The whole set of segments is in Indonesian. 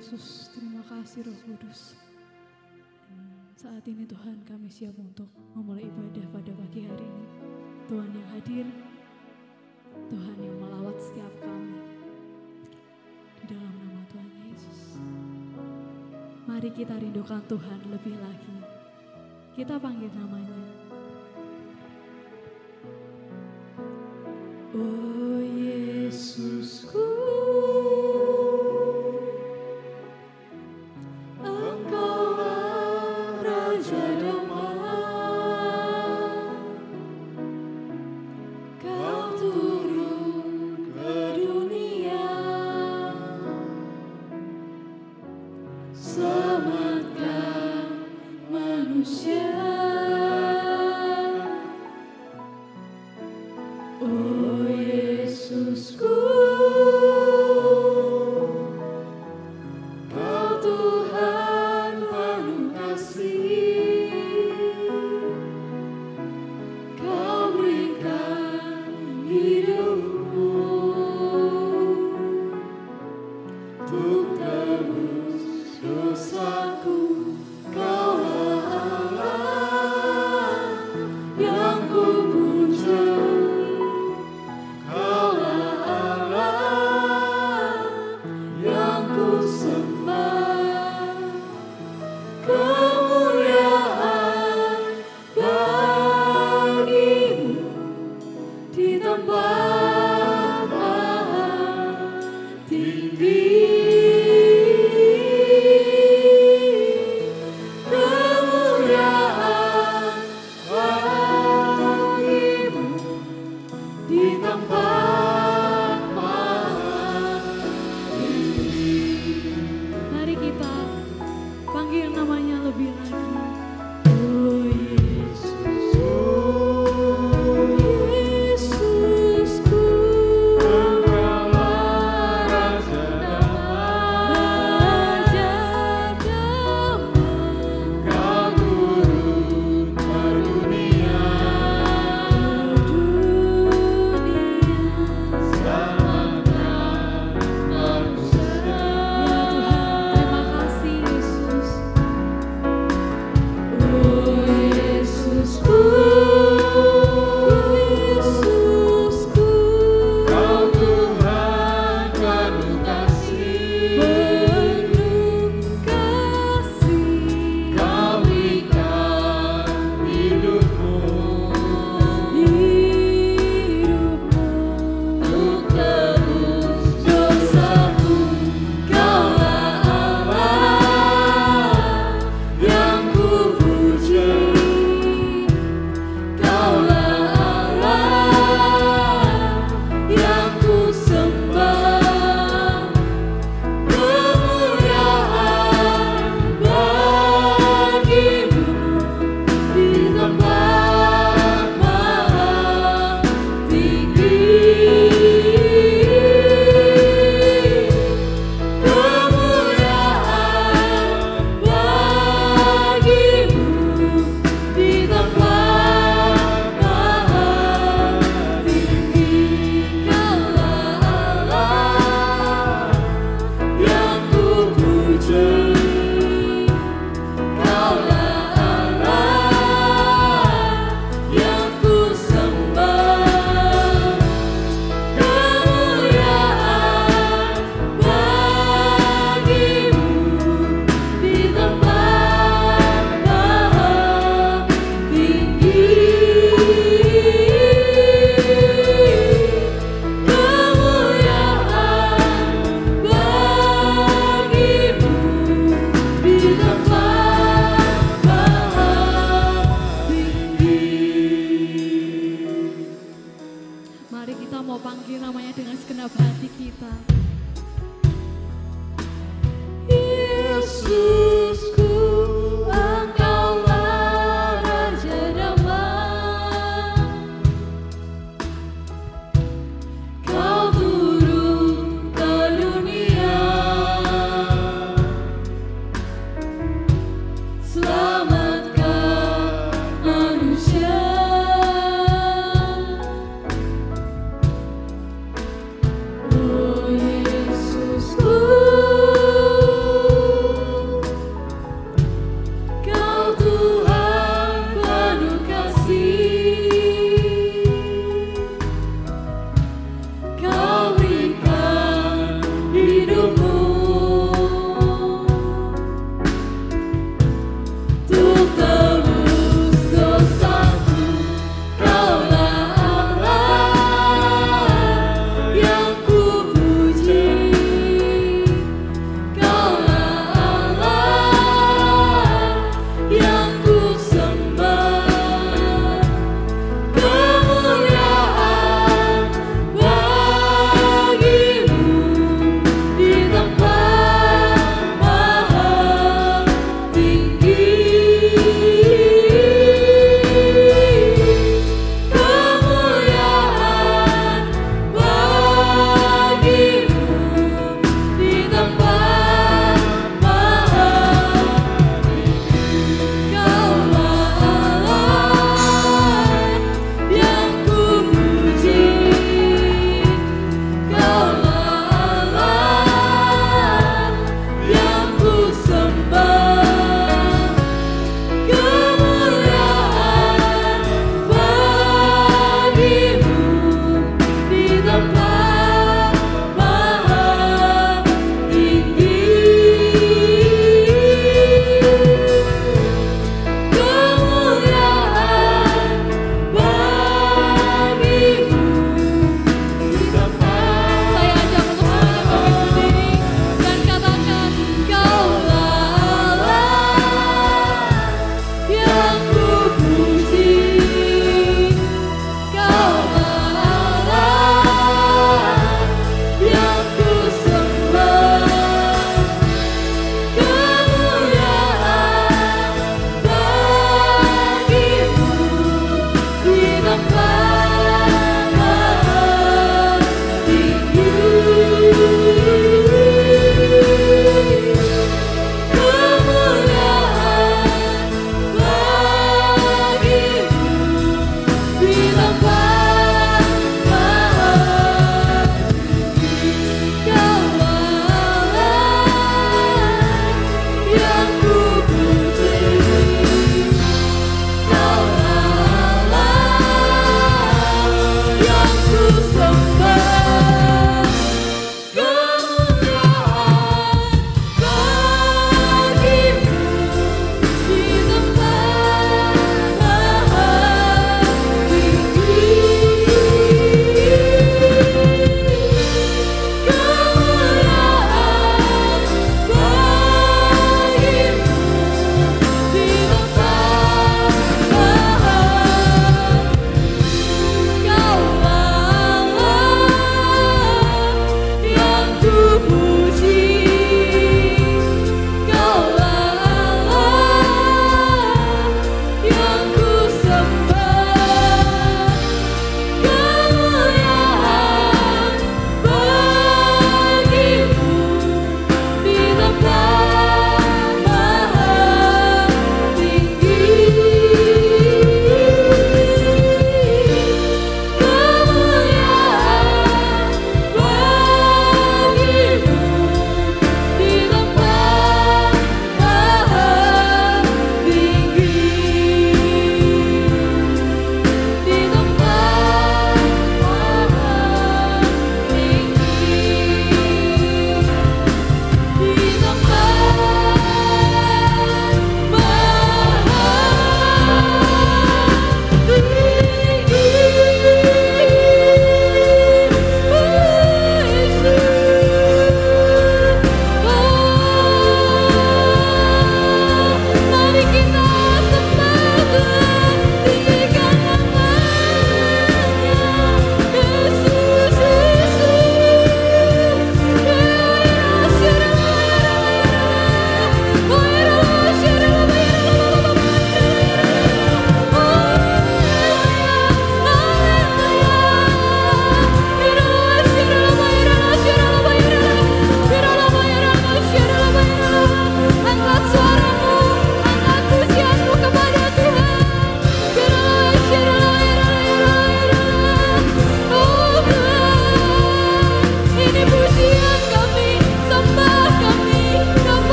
Yesus, terima kasih Roh Kudus. Saat ini Tuhan kami siap untuk memulai ibadah pada pagi hari ini. Tuhan yang hadir, Tuhan yang melawat setiap kami. Di dalam nama Tuhan Yesus. Mari kita rindukan Tuhan lebih lagi. Kita panggil namanya. Oh Yesusku, Engkaulah Raja damai. Kau turun ke dunia, selamatkan manusia.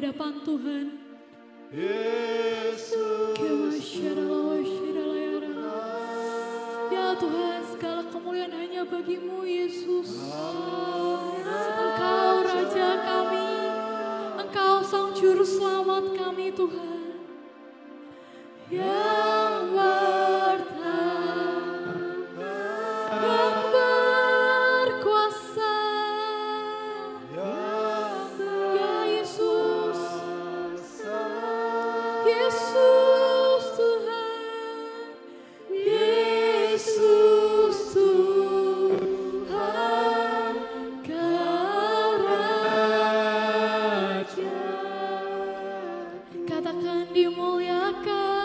hadapan Tuhan. Ya Tuhan, segala kemuliaan hanya bagimu Yesus. Engkau Raja kami, Engkau Sang Juru Selamat kami Tuhan. Yang bertahan, yang berkuasa. Ya Yesus, Yesus Tuhan, Yesus Tuhan, Kau Raja. Katakan dimuliakan.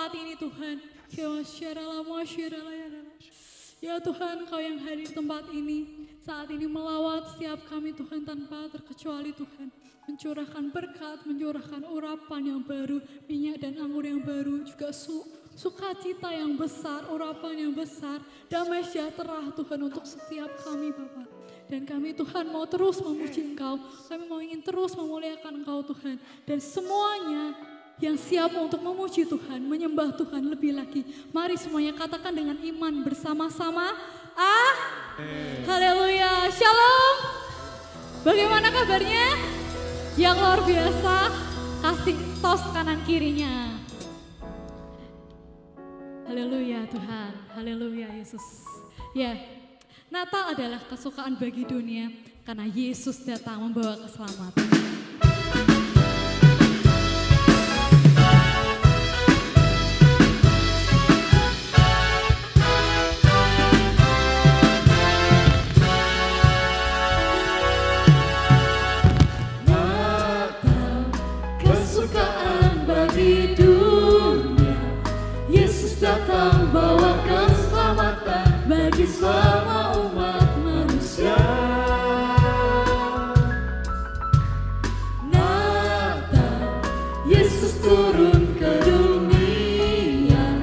tempat ini Tuhan. Ya Tuhan, Kau yang hadir di tempat ini, saat ini melawat setiap kami Tuhan tanpa terkecuali Tuhan. Mencurahkan berkat, mencurahkan urapan yang baru, minyak dan anggur yang baru, juga sukacita yang besar, urapan yang besar, damai sejahtera Tuhan untuk setiap kami Bapa. Dan kami Tuhan mau terus memuji Engkau, kami mau ingin terus memuliakan Engkau Tuhan. Dan semuanya yang siap untuk memuji Tuhan, menyembah Tuhan lebih lagi. Mari semuanya katakan dengan iman bersama-sama. Haleluya, shalom. Bagaimana kabarnya? Yang luar biasa, kasih tos kanan kirinya. Haleluya Tuhan, haleluya Yesus. Ya, Natal adalah kesukaan bagi dunia karena Yesus datang membawa keselamatan. Datang bawa keselamatan bagi semua umat manusia. Natal, Yesus turun ke dunia,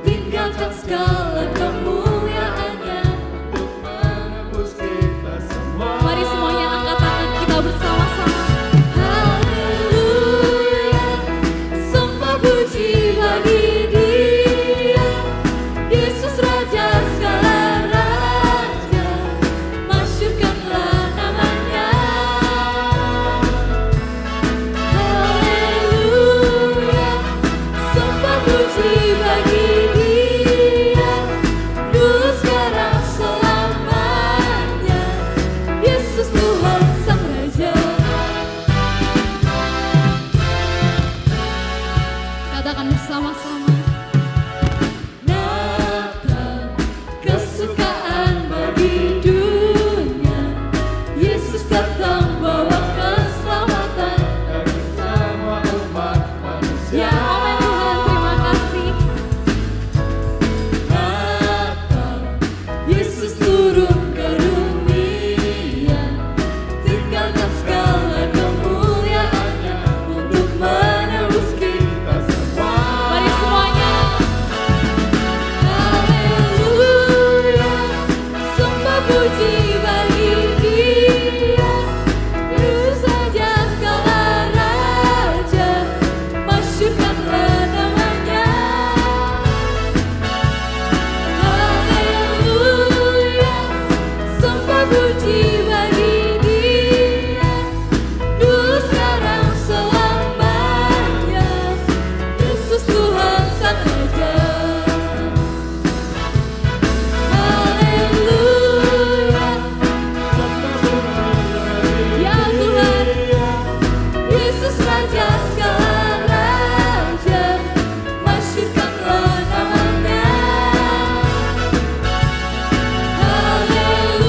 tinggalkan segala kemuliaannya untuk menebus kita semua. Mari semuanya angkat tangan kita bersama-sama. Haleluya, sembah puji bagi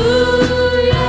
Haleluya,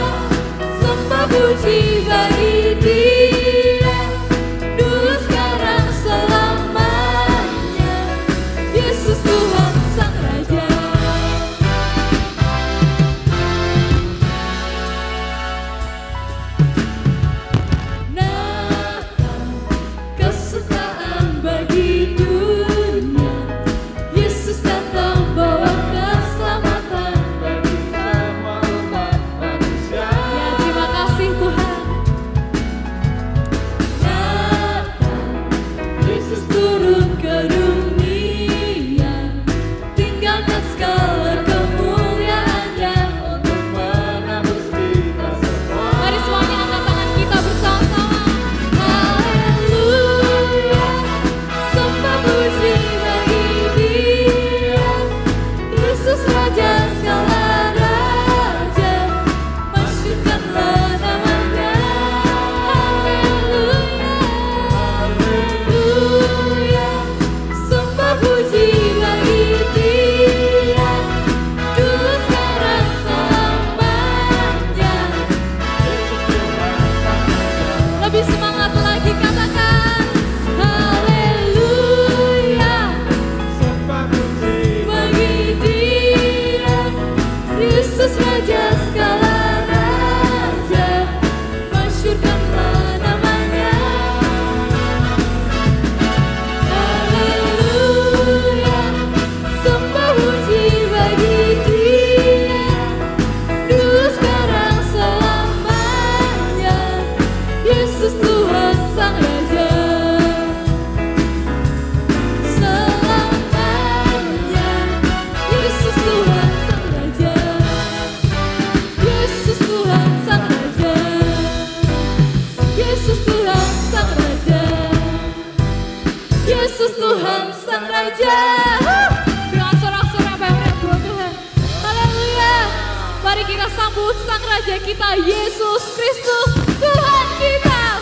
Raja kita Yesus Kristus Tuhan kita.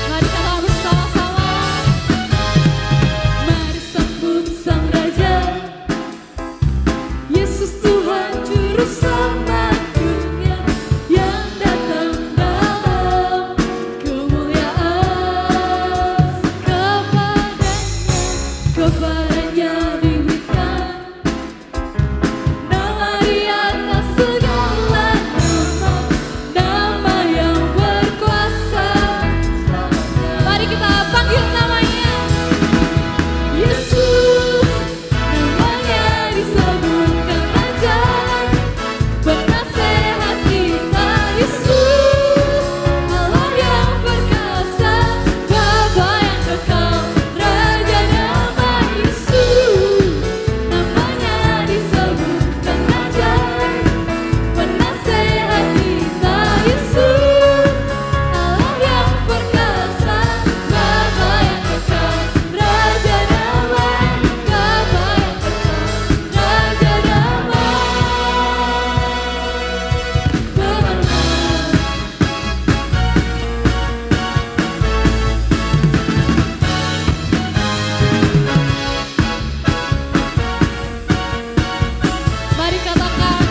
Mari kita bersama-sama. Mari sambut Sang Raja Yesus Tuhan Juru Selamat dunia yang datang dalam kemuliaan. Kepadanya diberikan nama di atas segala nama, nama yang berkuasa. Mari kita panggil namanya Yesus. Namanya disebutkan Raja, penasehat kita Yesus, Allah yang perkasa, Bapa yang kekal, Raja damai Yesus. Namanya disebutkan Raja, penasehat kita Yesus, Allah yang perkasa, Bapa yang kekal, Raja damai, Bapa yang kekal, Raja damai, mari katakan,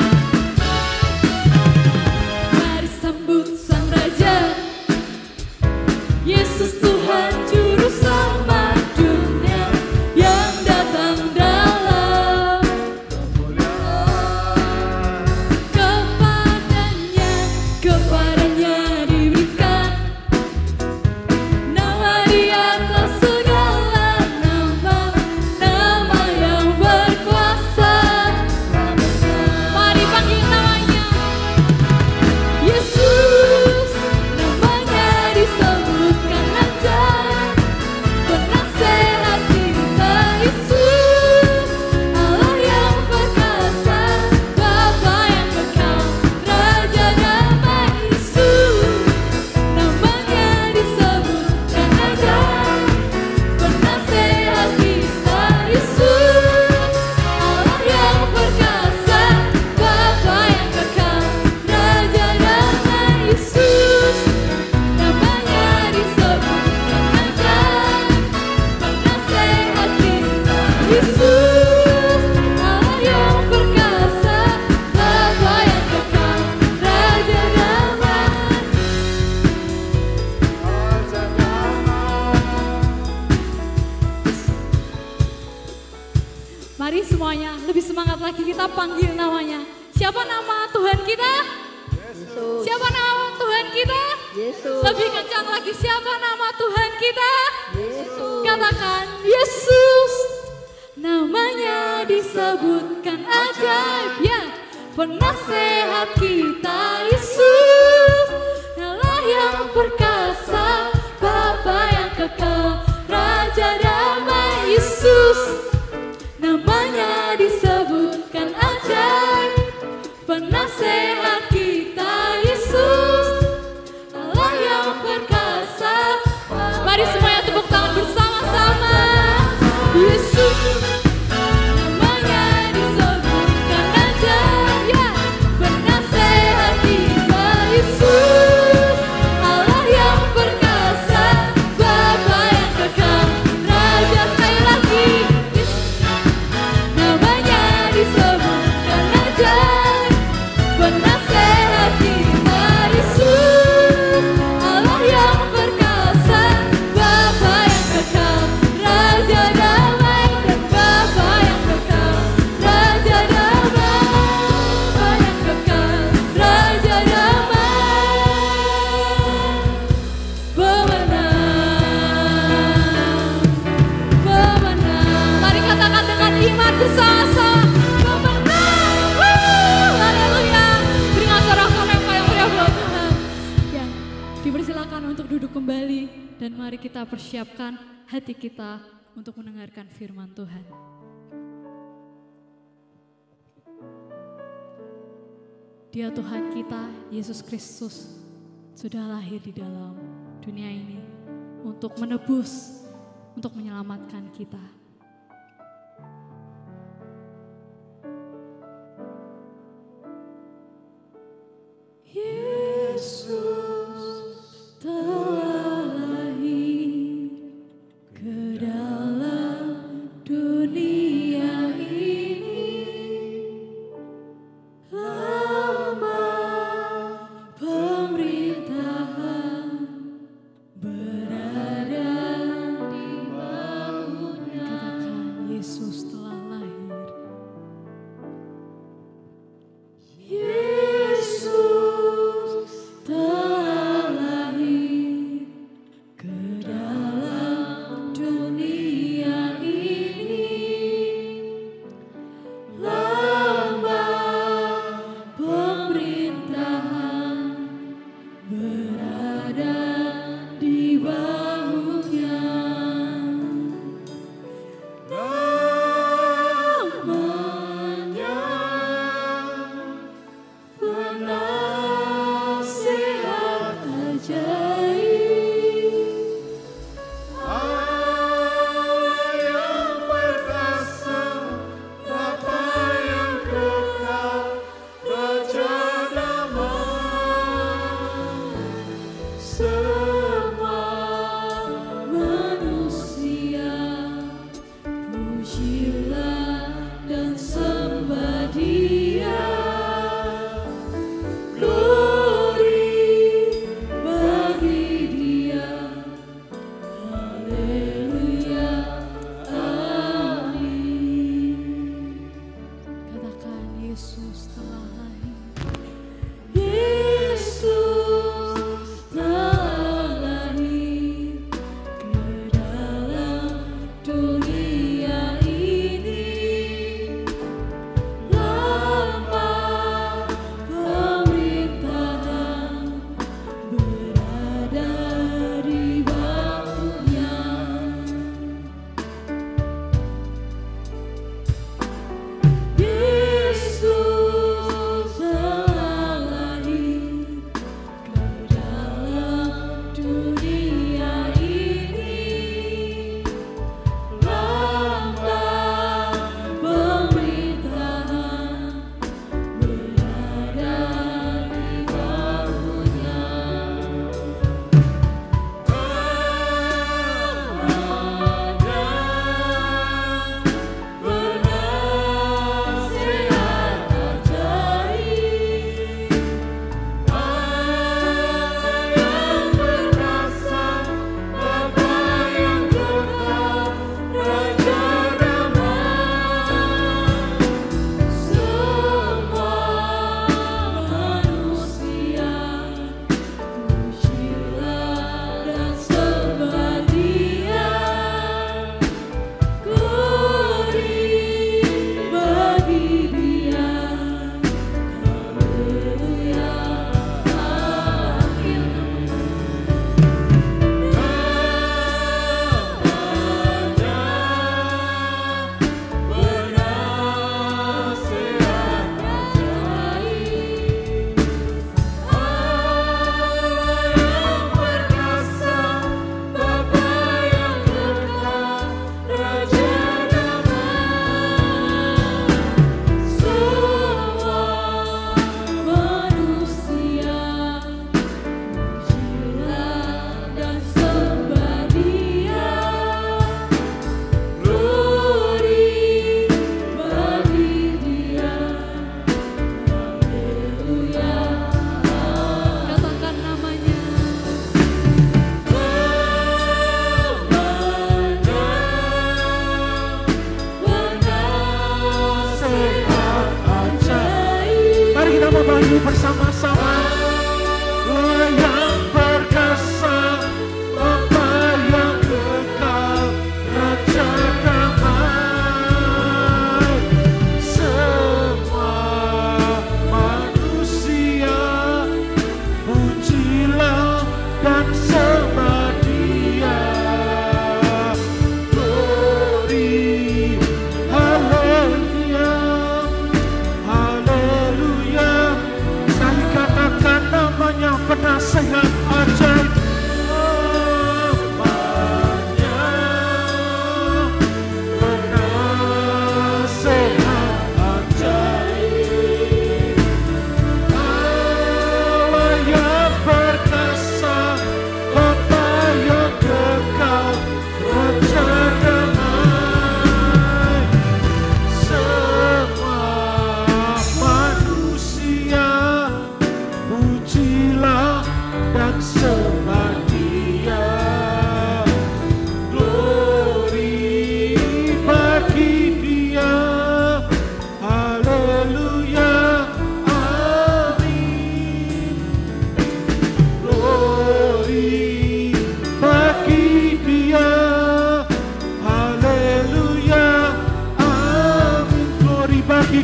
mari sambut Sang Raja Yesus Tuhan Juru Selamat dunia yang datang dalam kepadanya diberikan nama di atas segala nama, nama yang berkuasa. Mari panggil namanya Yesus. Namanya disebutkan Raja, penasehat kita Yesus, Allah yang perkasa, Bapa yang kekal, Raja damai Yesus. Namanya disebutkan Raja, penasehat kita Yesus, Allah yang perkasa, Bapa yang kekal, Raja damai Yesus. Namanya disebutkan Raja, penasehat kita Yesus, Allah yang perkasa, Bapa yang kekal, Raja damai. Mari semuanya lebih semangat lagi, kita panggil namanya. Siapa nama Tuhan kita? Yesus. Siapa nama Tuhan kita? Yesus. Lebih kencang lagi, siapa nama Tuhan kita? Yesus. Katakan Yesus. Namanya disebutkan ajaib, ya, penasehat kita Yesus, Allah yang perkasa, Bapa yang kekal, Raja damai Yesus. Namanya disebutkan ajaib, penasehat kita Yesus, Allah yang perkasa. Mari semuanya tepuk tangan bersama-sama. Yesus. Namanya disebutkan ajaib, ya, penasehat kita Yesus, Allah yang perkasa, Bapa yang kekal, Raja. Sekali lagi, namanya disebutkan ajaib, penasehat kita Yesus, Allah yang perkasa, Bapa yang kekal, Raja damai, dan Bapa yang kekal, Raja damai, Bapa yang kekal, Raja damai, pemenang, pemenang. Mari katakan dengan iman bersama-sama, pemenang. Haleluya. Berikan sorak-sorai yang paling meriah buat Tuhan. Ya, dipersilakan untuk duduk kembali dan mari kita persiapkan hati kita untuk mendengarkan firman Tuhan. Dia Tuhan kita, Yesus Kristus, sudah lahir di dalam dunia ini untuk menebus, untuk menyelamatkan kita. Yesus telah lahir ke dalam dunia ini, lama pemerintahan berada di bawahnya.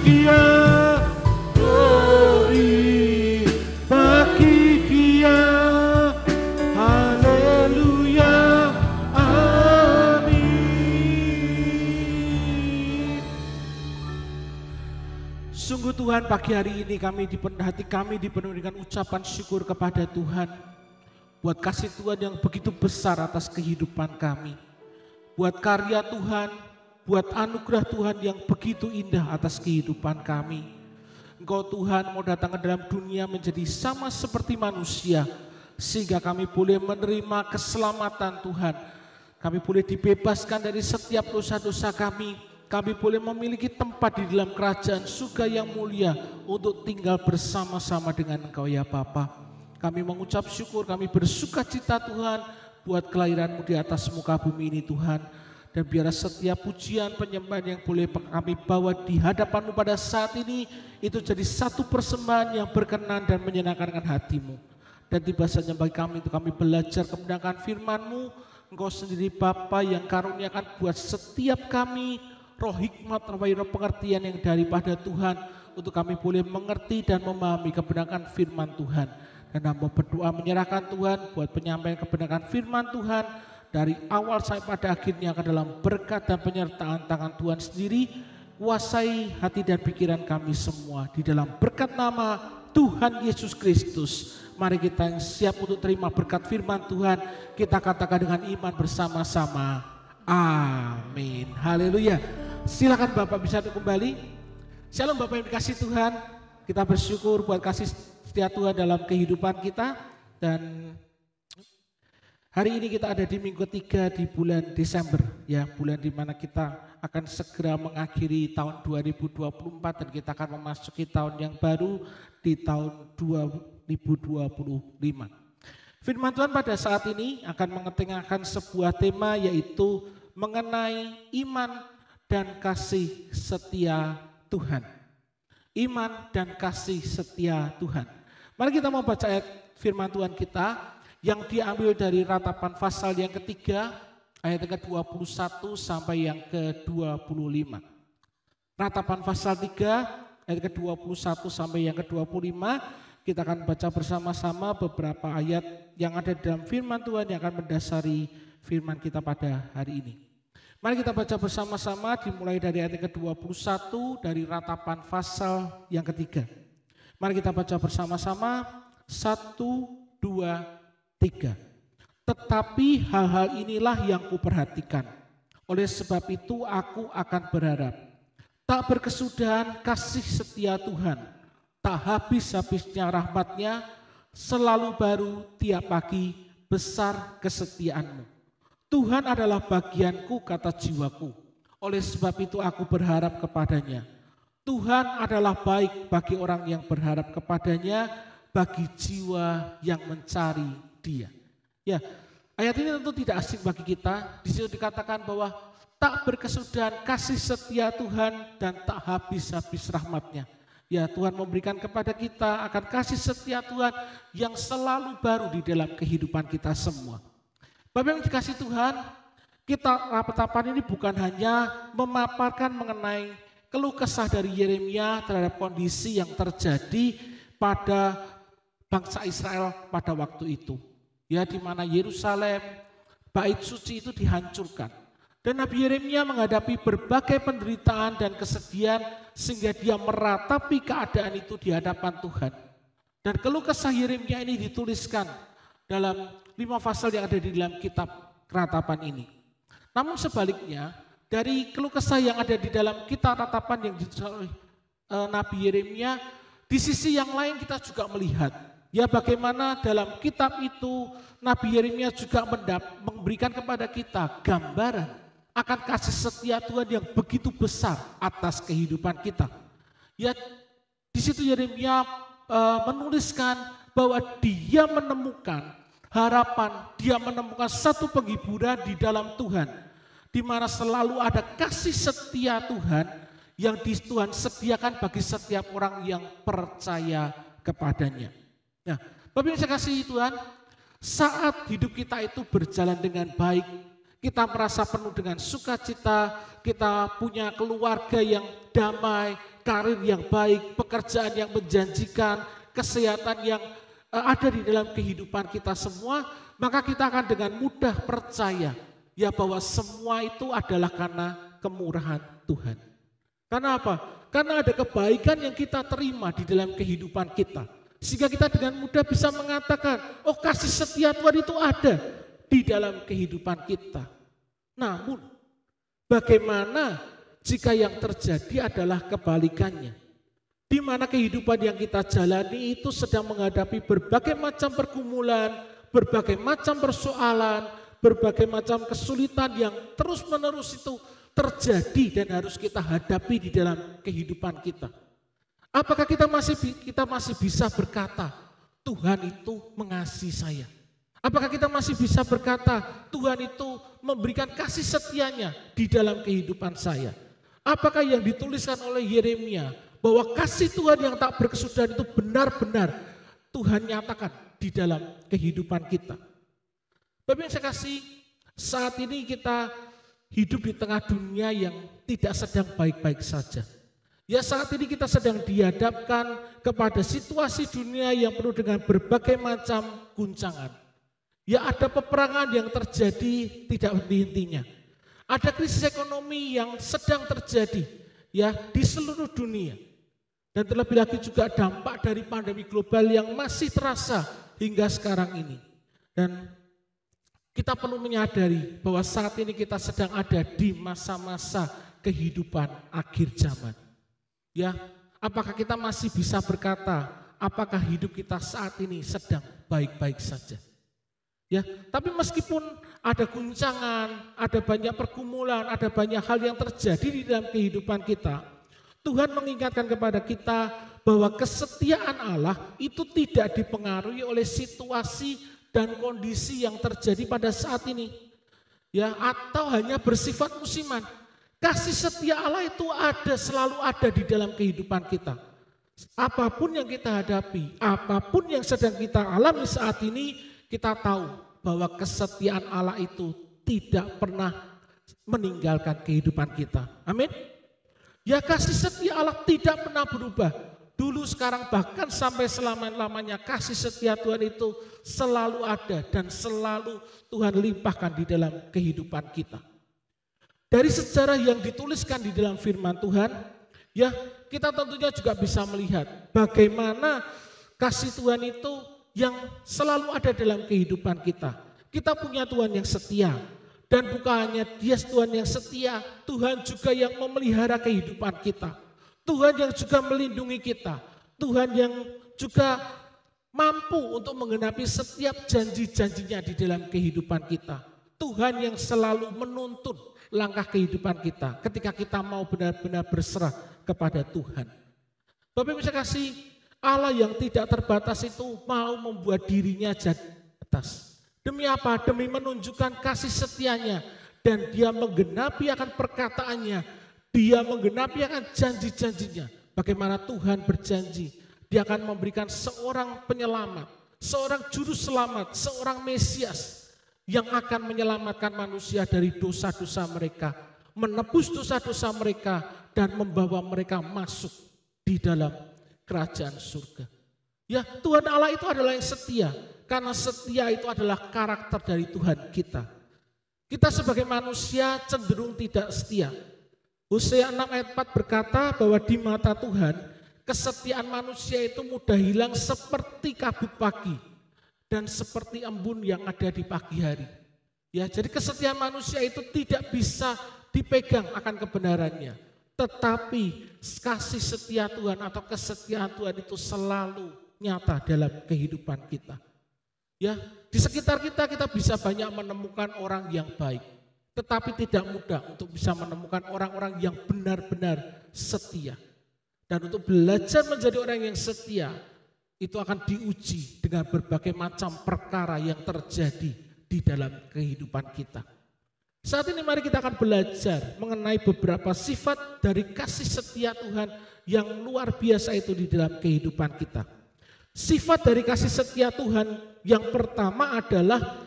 Dia, glory bagi Dia. Haleluya, amin. Sungguh Tuhan, pagi hari ini hati kami dipenuhi dengan ucapan syukur kepada Tuhan buat kasih Tuhan yang begitu besar atas kehidupan kami, buat karya Tuhan, buat anugerah Tuhan yang begitu indah atas kehidupan kami. Engkau Tuhan mau datang ke dalam dunia menjadi sama seperti manusia, sehingga kami boleh menerima keselamatan Tuhan. Kami boleh dibebaskan dari setiap dosa-dosa kami. Kami boleh memiliki tempat di dalam kerajaan surga yang mulia untuk tinggal bersama-sama dengan Engkau ya Bapa. Kami mengucap syukur, kami bersuka cita Tuhan buat kelahiran-Mu di atas muka bumi ini Tuhan. Dan biarlah setiap pujian penyembahan yang boleh kami bawa di hadapan-Mu pada saat ini, itu jadi satu persembahan yang berkenan dan menyenangkan hati-Mu. Dan tiba saja bagi kami itu kami belajar kebenaran firman-Mu. Engkau sendiri Bapa yang karuniakan buat setiap kami roh hikmat, roh pengertian yang daripada Tuhan, untuk kami boleh mengerti dan memahami kebenaran firman Tuhan. Dan hamba berdoa menyerahkan Tuhan buat penyampaian kebenaran firman Tuhan dari awal sampai pada akhirnya ke dalam berkat dan penyertaan tangan Tuhan sendiri. Kuasai hati dan pikiran kami semua di dalam berkat nama Tuhan Yesus Kristus. Mari kita yang siap untuk terima berkat firman Tuhan, kita katakan dengan iman bersama-sama, amin. Haleluya. Silakan Bapak bisa kembali. Shalom Bapak yang dikasih Tuhan, kita bersyukur buat kasih setia Tuhan dalam kehidupan kita. Dan hari ini kita ada di minggu 3 di bulan Desember, ya, bulan di mana kita akan segera mengakhiri tahun 2024 dan kita akan memasuki tahun yang baru di tahun 2025. Firman Tuhan pada saat ini akan mengetengahkan sebuah tema, yaitu mengenai iman dan kasih setia Tuhan. Iman dan kasih setia Tuhan. Mari kita mau baca ayat firman Tuhan kita yang diambil dari Ratapan pasal yang ketiga, ayat ke-21 sampai yang ke-25. Ratapan pasal 3, ayat ke-21 sampai yang ke-25. Kita akan baca bersama-sama beberapa ayat yang ada di dalam firman Tuhan yang akan mendasari firman kita pada hari ini. Mari kita baca bersama-sama dimulai dari ayat ke-21 dari Ratapan pasal yang ketiga. Mari kita baca bersama-sama, 1, 2, 3. Tetapi hal-hal inilah yang kuperhatikan, oleh sebab itu aku akan berharap. Tak berkesudahan kasih setia Tuhan, tak habis-habisnya rahmat-Nya, selalu baru tiap pagi besar kesetiaan-Mu. Tuhan adalah bagianku, kata jiwaku, oleh sebab itu aku berharap kepadanya. Tuhan adalah baik bagi orang yang berharap kepadanya, bagi jiwa yang mencari Dia. Ya, ayat ini tentu tidak asing bagi kita. Di situ dikatakan bahwa tak berkesudahan kasih setia Tuhan dan tak habis-habis rahmat-Nya. Ya, Tuhan memberikan kepada kita akan kasih setia Tuhan yang selalu baru di dalam kehidupan kita semua. Bapak yang dikasih Tuhan, kita ratapan ini bukan hanya memaparkan mengenai keluh kesah dari Yeremia terhadap kondisi yang terjadi pada bangsa Israel pada waktu itu. Ya, di mana Yerusalem, bait suci itu dihancurkan. Dan Nabi Yeremia menghadapi berbagai penderitaan dan kesedihan sehingga dia meratapi keadaan itu di hadapan Tuhan. Dan keluh kesah Yeremia ini dituliskan dalam 5 pasal yang ada di dalam kitab Ratapan ini. Namun sebaliknya, dari keluh kesah yang ada di dalam kitab Ratapan yang ditulis oleh Nabi Yeremia, di sisi yang lain kita juga melihat ya bagaimana dalam kitab itu Nabi Yeremia juga memberikan kepada kita gambaran akan kasih setia Tuhan yang begitu besar atas kehidupan kita. Ya, di situ Yeremia menuliskan bahwa dia menemukan harapan, dia menemukan satu penghiburan di dalam Tuhan, di mana selalu ada kasih setia Tuhan yang Tuhan sediakan bagi setiap orang yang percaya kepadanya. Nah, Bapak yang saya kasih Tuhan, saat hidup kita itu berjalan dengan baik, kita merasa penuh dengan sukacita, kita punya keluarga yang damai, karir yang baik, pekerjaan yang menjanjikan, kesehatan yang ada di dalam kehidupan kita semua, maka kita akan dengan mudah percaya ya bahwa semua itu adalah karena kemurahan Tuhan. Karena apa? Karena ada kebaikan yang kita terima di dalam kehidupan kita. Sehingga kita dengan mudah bisa mengatakan, oh kasih setia Tuhan itu ada di dalam kehidupan kita. Namun, bagaimana jika yang terjadi adalah kebalikannya? Di mana kehidupan yang kita jalani itu sedang menghadapi berbagai macam pergumulan, berbagai macam persoalan, berbagai macam kesulitan yang terus-menerus itu terjadi dan harus kita hadapi di dalam kehidupan kita. Apakah kita masih bisa berkata, Tuhan itu mengasihi saya? Apakah kita masih bisa berkata, Tuhan itu memberikan kasih setianya di dalam kehidupan saya? Apakah yang dituliskan oleh Yeremia, bahwa kasih Tuhan yang tak berkesudahan itu benar-benar Tuhan nyatakan di dalam kehidupan kita? Bapak yang saya kasih, saat ini kita hidup di tengah dunia yang tidak sedang baik-baik saja. Ya saat ini kita sedang dihadapkan kepada situasi dunia yang penuh dengan berbagai macam guncangan. Ya ada peperangan yang terjadi tidak henti-hentinya. Ada krisis ekonomi yang sedang terjadi ya di seluruh dunia. Dan terlebih lagi juga dampak dari pandemi global yang masih terasa hingga sekarang ini. Dan kita perlu menyadari bahwa saat ini kita sedang ada di masa-masa kehidupan akhir zaman. Ya, apakah kita masih bisa berkata, apakah hidup kita saat ini sedang baik-baik saja? Ya, tapi meskipun ada guncangan, ada banyak pergumulan, ada banyak hal yang terjadi di dalam kehidupan kita, Tuhan mengingatkan kepada kita bahwa kesetiaan Allah itu tidak dipengaruhi oleh situasi dan kondisi yang terjadi pada saat ini. Ya, atau hanya bersifat musiman. Kasih setia Allah itu selalu ada di dalam kehidupan kita. Apapun yang kita hadapi, apapun yang sedang kita alami saat ini, kita tahu bahwa kesetiaan Allah itu tidak pernah meninggalkan kehidupan kita. Amin. Ya kasih setia Allah tidak pernah berubah. Dulu, sekarang, bahkan sampai selama-lamanya kasih setia Tuhan itu selalu ada dan selalu Tuhan limpahkan di dalam kehidupan kita. Dari sejarah yang dituliskan di dalam firman Tuhan, ya kita tentunya juga bisa melihat bagaimana kasih Tuhan itu yang selalu ada dalam kehidupan kita. Kita punya Tuhan yang setia. Dan bukan hanya Dia Tuhan yang setia, Tuhan juga yang memelihara kehidupan kita. Tuhan yang juga melindungi kita. Tuhan yang juga mampu untuk menggenapi setiap janji-janjinya di dalam kehidupan kita. Tuhan yang selalu menuntun langkah kehidupan kita ketika kita mau benar-benar berserah kepada Tuhan. Bapak bisa kasih, Allah yang tidak terbatas itu mau membuat dirinya jadi atas. Demi apa? Demi menunjukkan kasih setianya. Dan Dia menggenapi akan perkataannya. Dia menggenapi akan janji-janjinya. Bagaimana Tuhan berjanji, Dia akan memberikan seorang penyelamat, seorang juru selamat, seorang Mesias yang akan menyelamatkan manusia dari dosa-dosa mereka, menebus dosa-dosa mereka, dan membawa mereka masuk di dalam kerajaan surga. Ya, Tuhan Allah itu adalah yang setia. Karena setia itu adalah karakter dari Tuhan kita. Kita sebagai manusia cenderung tidak setia. Hosea 6 ayat 4 berkata bahwa di mata Tuhan, kesetiaan manusia itu mudah hilang seperti kabut pagi dan seperti embun yang ada di pagi hari. Ya, jadi kesetiaan manusia itu tidak bisa dipegang akan kebenarannya. Tetapi kasih setia Tuhan atau kesetiaan Tuhan itu selalu nyata dalam kehidupan kita. Ya, di sekitar kita bisa banyak menemukan orang yang baik, tetapi tidak mudah untuk bisa menemukan orang-orang yang benar-benar setia. Dan untuk belajar menjadi orang yang setia, itu akan diuji dengan berbagai macam perkara yang terjadi di dalam kehidupan kita. Saat ini mari kita akan belajar mengenai beberapa sifat dari kasih setia Tuhan yang luar biasa itu di dalam kehidupan kita. Sifat dari kasih setia Tuhan yang pertama adalah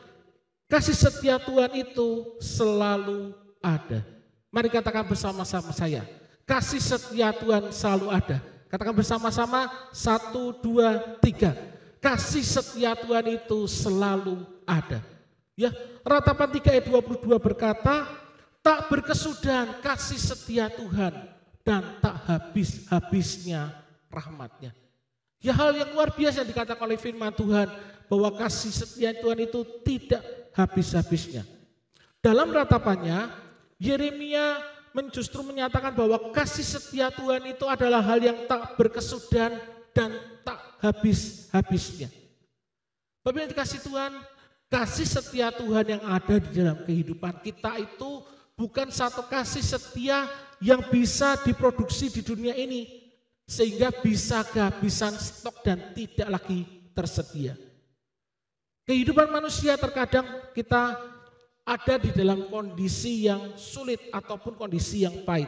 kasih setia Tuhan itu selalu ada. Mari katakan bersama-sama saya. kasih setia Tuhan selalu ada. Katakan bersama-sama, 1, 2, 3. Kasih setia Tuhan itu selalu ada. Ya, Ratapan 3 ayat 22 berkata, tak berkesudahan kasih setia Tuhan dan tak habis-habisnya rahmatnya. Ya, hal yang luar biasa dikatakan oleh firman Tuhan bahwa kasih setia Tuhan itu tidak habis-habisnya. Dalam ratapannya, Yeremia justru menyatakan bahwa kasih setia Tuhan itu adalah hal yang tak berkesudahan dan tak habis-habisnya. Bapak yang dikasih Tuhan, kasih setia Tuhan yang ada di dalam kehidupan kita itu bukan satu kasih setia yang bisa diproduksi di dunia ini sehingga bisa kehabisan stok dan tidak lagi tersedia. Kehidupan manusia terkadang kita ada di dalam kondisi yang sulit ataupun kondisi yang pahit.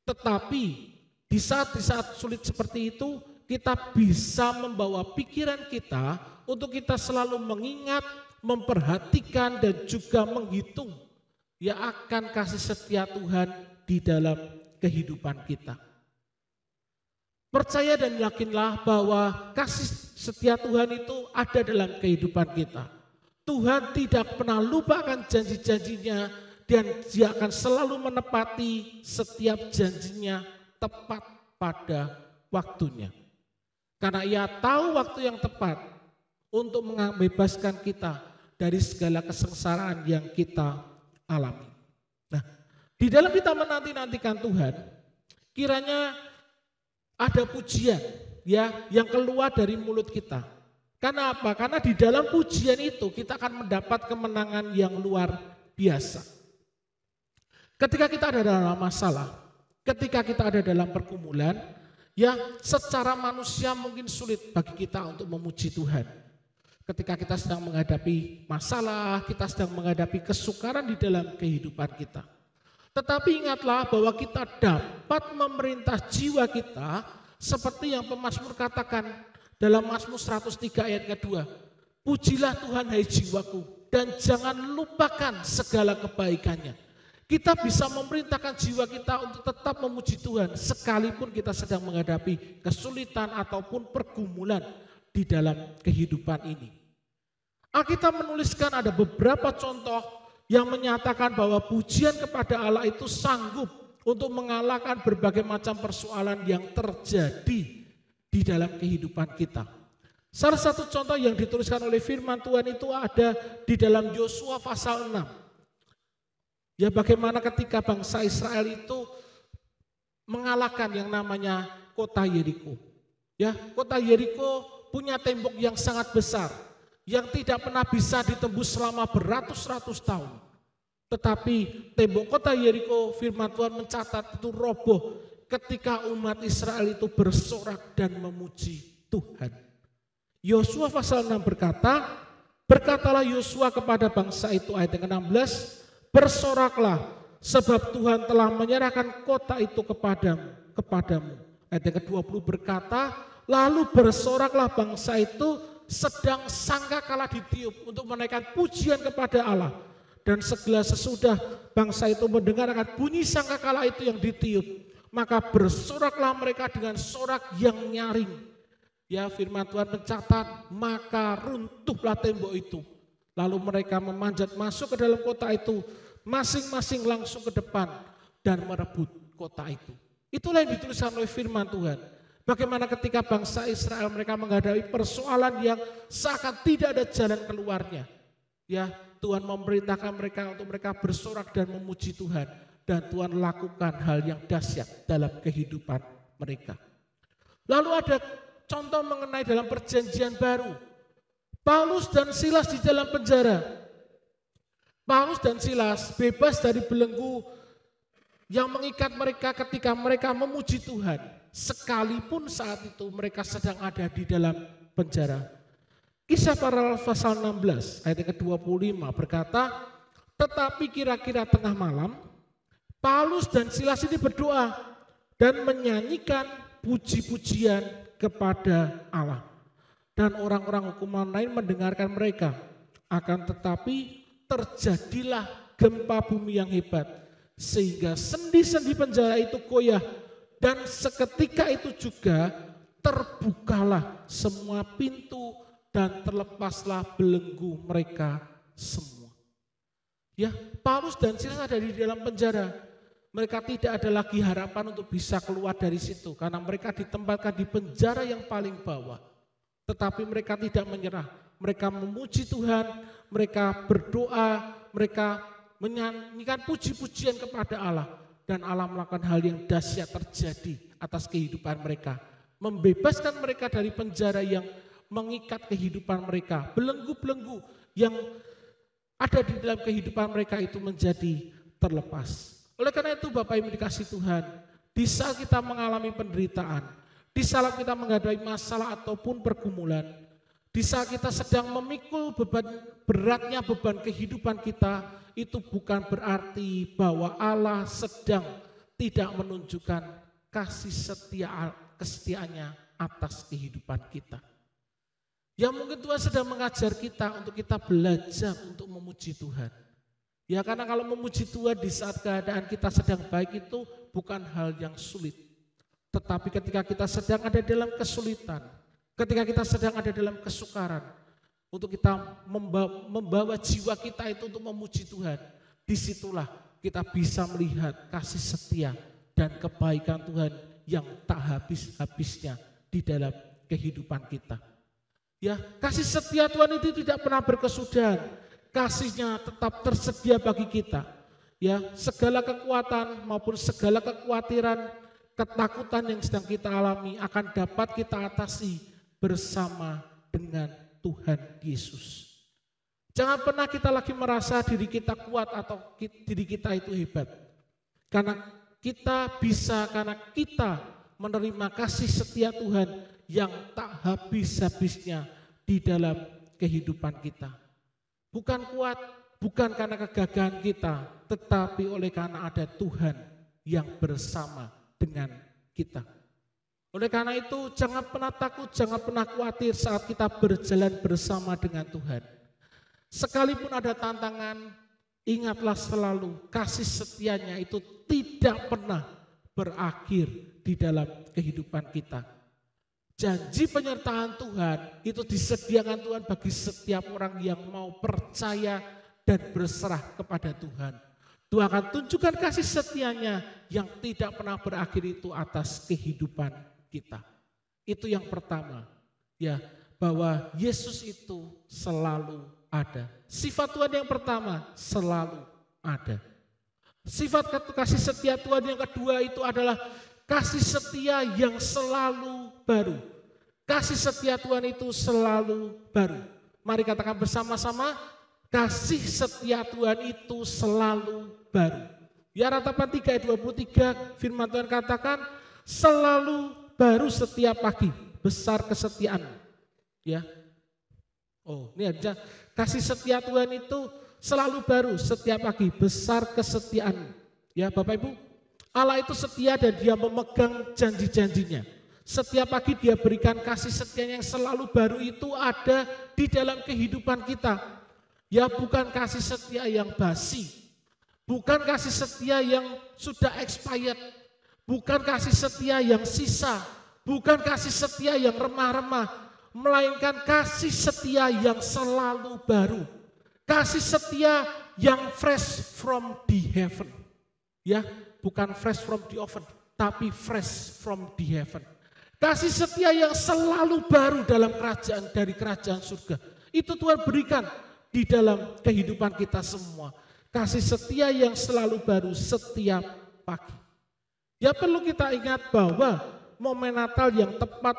Tetapi di saat sulit seperti itu kita bisa membawa pikiran kita untuk kita selalu mengingat, memperhatikan dan juga menghitung ya akan kasih setia Tuhan di dalam kehidupan kita. Percaya dan yakinlah bahwa kasih setia Tuhan itu ada dalam kehidupan kita. Tuhan tidak pernah lupakan janji-janjinya dan Dia akan selalu menepati setiap janjinya tepat pada waktunya. Karena Ia tahu waktu yang tepat untuk membebaskan kita dari segala kesengsaraan yang kita alami. Nah, di dalam kita menanti-nantikan Tuhan, kiranya ada pujian ya yang keluar dari mulut kita. Karena apa? Karena di dalam pujian itu kita akan mendapat kemenangan yang luar biasa. Ketika kita ada dalam masalah, ketika kita ada dalam pergumulan, ya secara manusia mungkin sulit bagi kita untuk memuji Tuhan. Ketika kita sedang menghadapi masalah, kita sedang menghadapi kesukaran di dalam kehidupan kita. Tetapi ingatlah bahwa kita dapat memerintah jiwa kita seperti yang pemazmur katakan dalam Mazmur 103 ayat kedua. Pujilah Tuhan hai jiwaku dan jangan lupakan segala kebaikannya. Kita bisa memerintahkan jiwa kita untuk tetap memuji Tuhan sekalipun kita sedang menghadapi kesulitan ataupun pergumulan di dalam kehidupan ini. Alkitab menuliskan ada beberapa contoh yang menyatakan bahwa pujian kepada Allah itu sanggup untuk mengalahkan berbagai macam persoalan yang terjadi di dalam kehidupan kita. Salah satu contoh yang dituliskan oleh firman Tuhan itu ada di dalam Yosua pasal 6. Ya, bagaimana ketika bangsa Israel itu mengalahkan yang namanya kota Yeriko. Ya, kota Yeriko punya tembok yang sangat besar yang tidak pernah bisa ditembus selama beratus-ratus tahun. Tetapi tembok kota Yeriko, firman Tuhan mencatat itu roboh ketika umat Israel itu bersorak dan memuji Tuhan. Yosua pasal 6 berkata, berkatalah Yosua kepada bangsa itu ayat yang ke-16, bersoraklah sebab Tuhan telah menyerahkan kota itu kepadamu. Ayat yang ke-20 berkata, lalu bersoraklah bangsa itu sedang sangkakala ditiup untuk menaikkan pujian kepada Allah. Dan segala sesudah bangsa itu mendengar akan bunyi sangkakala itu yang ditiup, maka bersoraklah mereka dengan sorak yang nyaring. Ya, firman Tuhan mencatat, maka runtuhlah tembok itu. Lalu mereka memanjat masuk ke dalam kota itu, masing-masing langsung ke depan dan merebut kota itu. Itulah yang dituliskan oleh firman Tuhan. Bagaimana ketika bangsa Israel mereka menghadapi persoalan yang seakan tidak ada jalan keluarnya. Ya, Tuhan memerintahkan mereka untuk mereka bersorak dan memuji Tuhan. Dan Tuhan lakukan hal yang dahsyat dalam kehidupan mereka. Lalu ada contoh mengenai dalam perjanjian baru. Paulus dan Silas di dalam penjara. Paulus dan Silas bebas dari belenggu yang mengikat mereka ketika mereka memuji Tuhan. Sekalipun saat itu mereka sedang ada di dalam penjara. Kisah para Rasul pasal 16 ayat ke-25 berkata, tetapi kira-kira tengah malam, Paulus dan Silas ini berdoa dan menyanyikan puji-pujian kepada Allah. Dan orang-orang hukuman lain mendengarkan mereka. Akan tetapi terjadilah gempa bumi yang hebat sehingga sendi-sendi penjara itu goyah, dan seketika itu juga terbukalah semua pintu dan terlepaslah belenggu mereka semua. Ya, Paulus dan Silas ada di dalam penjara. Mereka tidak ada lagi harapan untuk bisa keluar dari situ karena mereka ditempatkan di penjara yang paling bawah. Tetapi mereka tidak menyerah. Mereka memuji Tuhan, mereka berdoa, mereka menyanyikan puji-pujian kepada Allah, dan Allah melakukan hal yang dahsyat terjadi atas kehidupan mereka, membebaskan mereka dari penjara yang mengikat kehidupan mereka. Belenggu-belenggu yang ada di dalam kehidupan mereka itu menjadi terlepas. Oleh karena itu Bapak Ibu dikasih Tuhan, di saat kita mengalami penderitaan, di saat kita menghadapi masalah ataupun pergumulan, di saat kita sedang memikul beratnya beban kehidupan kita, itu bukan berarti bahwa Allah sedang tidak menunjukkan kasih kesetiaannya atas kehidupan kita. Ya mungkin Tuhan sedang mengajar kita untuk kita belajar untuk memuji Tuhan. Ya karena kalau memuji Tuhan di saat keadaan kita sedang baik itu bukan hal yang sulit. Tetapi ketika kita sedang ada dalam kesulitan, ketika kita sedang ada dalam kesukaran, untuk kita membawa jiwa kita itu untuk memuji Tuhan, disitulah kita bisa melihat kasih setia dan kebaikan Tuhan yang tak habis-habisnya di dalam kehidupan kita. Ya, kasih setia Tuhan itu tidak pernah berkesudahan. Kasih-Nya tetap tersedia bagi kita. Ya, segala kekuatan maupun segala kekhawatiran, ketakutan yang sedang kita alami akan dapat kita atasi bersama dengan Tuhan Yesus. Jangan pernah kita lagi merasa diri kita kuat atau diri kita itu hebat. Karena kita bisa, karena kita menerima kasih setia Tuhan yang tak habis-habisnya di dalam kehidupan kita. Bukan kuat, bukan karena kegagahan kita, tetapi oleh karena ada Tuhan yang bersama dengan kita. Oleh karena itu jangan pernah takut, jangan pernah khawatir saat kita berjalan bersama dengan Tuhan. Sekalipun ada tantangan, ingatlah selalu kasih setianya itu tidak pernah berakhir di dalam kehidupan kita. Janji penyertaan Tuhan itu disediakan Tuhan bagi setiap orang yang mau percaya dan berserah kepada Tuhan. Tuhan akan tunjukkan kasih setianya yang tidak pernah berakhir itu atas kehidupan kita. Itu yang pertama, ya, bahwa Yesus itu selalu ada. Sifat Tuhan yang pertama selalu ada. Sifat kasih setia Tuhan yang kedua itu adalah kasih setia yang selalu baru. Kasih setia Tuhan itu selalu baru. Mari katakan bersama-sama, kasih setia Tuhan itu selalu baru. Ya, Ratapan 3 ayat 23 firman Tuhan katakan, selalu baru setiap pagi, besar kesetiaan. Ya. Oh, ini aja kasih setia Tuhan itu selalu baru setiap pagi, besar kesetiaan. Ya, Bapak Ibu, Allah itu setia dan Dia memegang janji-janjinya. Setiap pagi Dia berikan kasih setia yang selalu baru itu ada di dalam kehidupan kita. Ya, bukan kasih setia yang basi, bukan kasih setia yang sudah expired, bukan kasih setia yang sisa, bukan kasih setia yang remah-remah, melainkan kasih setia yang selalu baru. Kasih setia yang fresh from the heaven. Ya, bukan fresh from the oven, tapi fresh from the heaven. Kasih setia yang selalu baru dalam kerajaan surga. Itu Tuhan berikan di dalam kehidupan kita semua. Kasih setia yang selalu baru setiap pagi. Ya, perlu kita ingat bahwa momen Natal yang tepat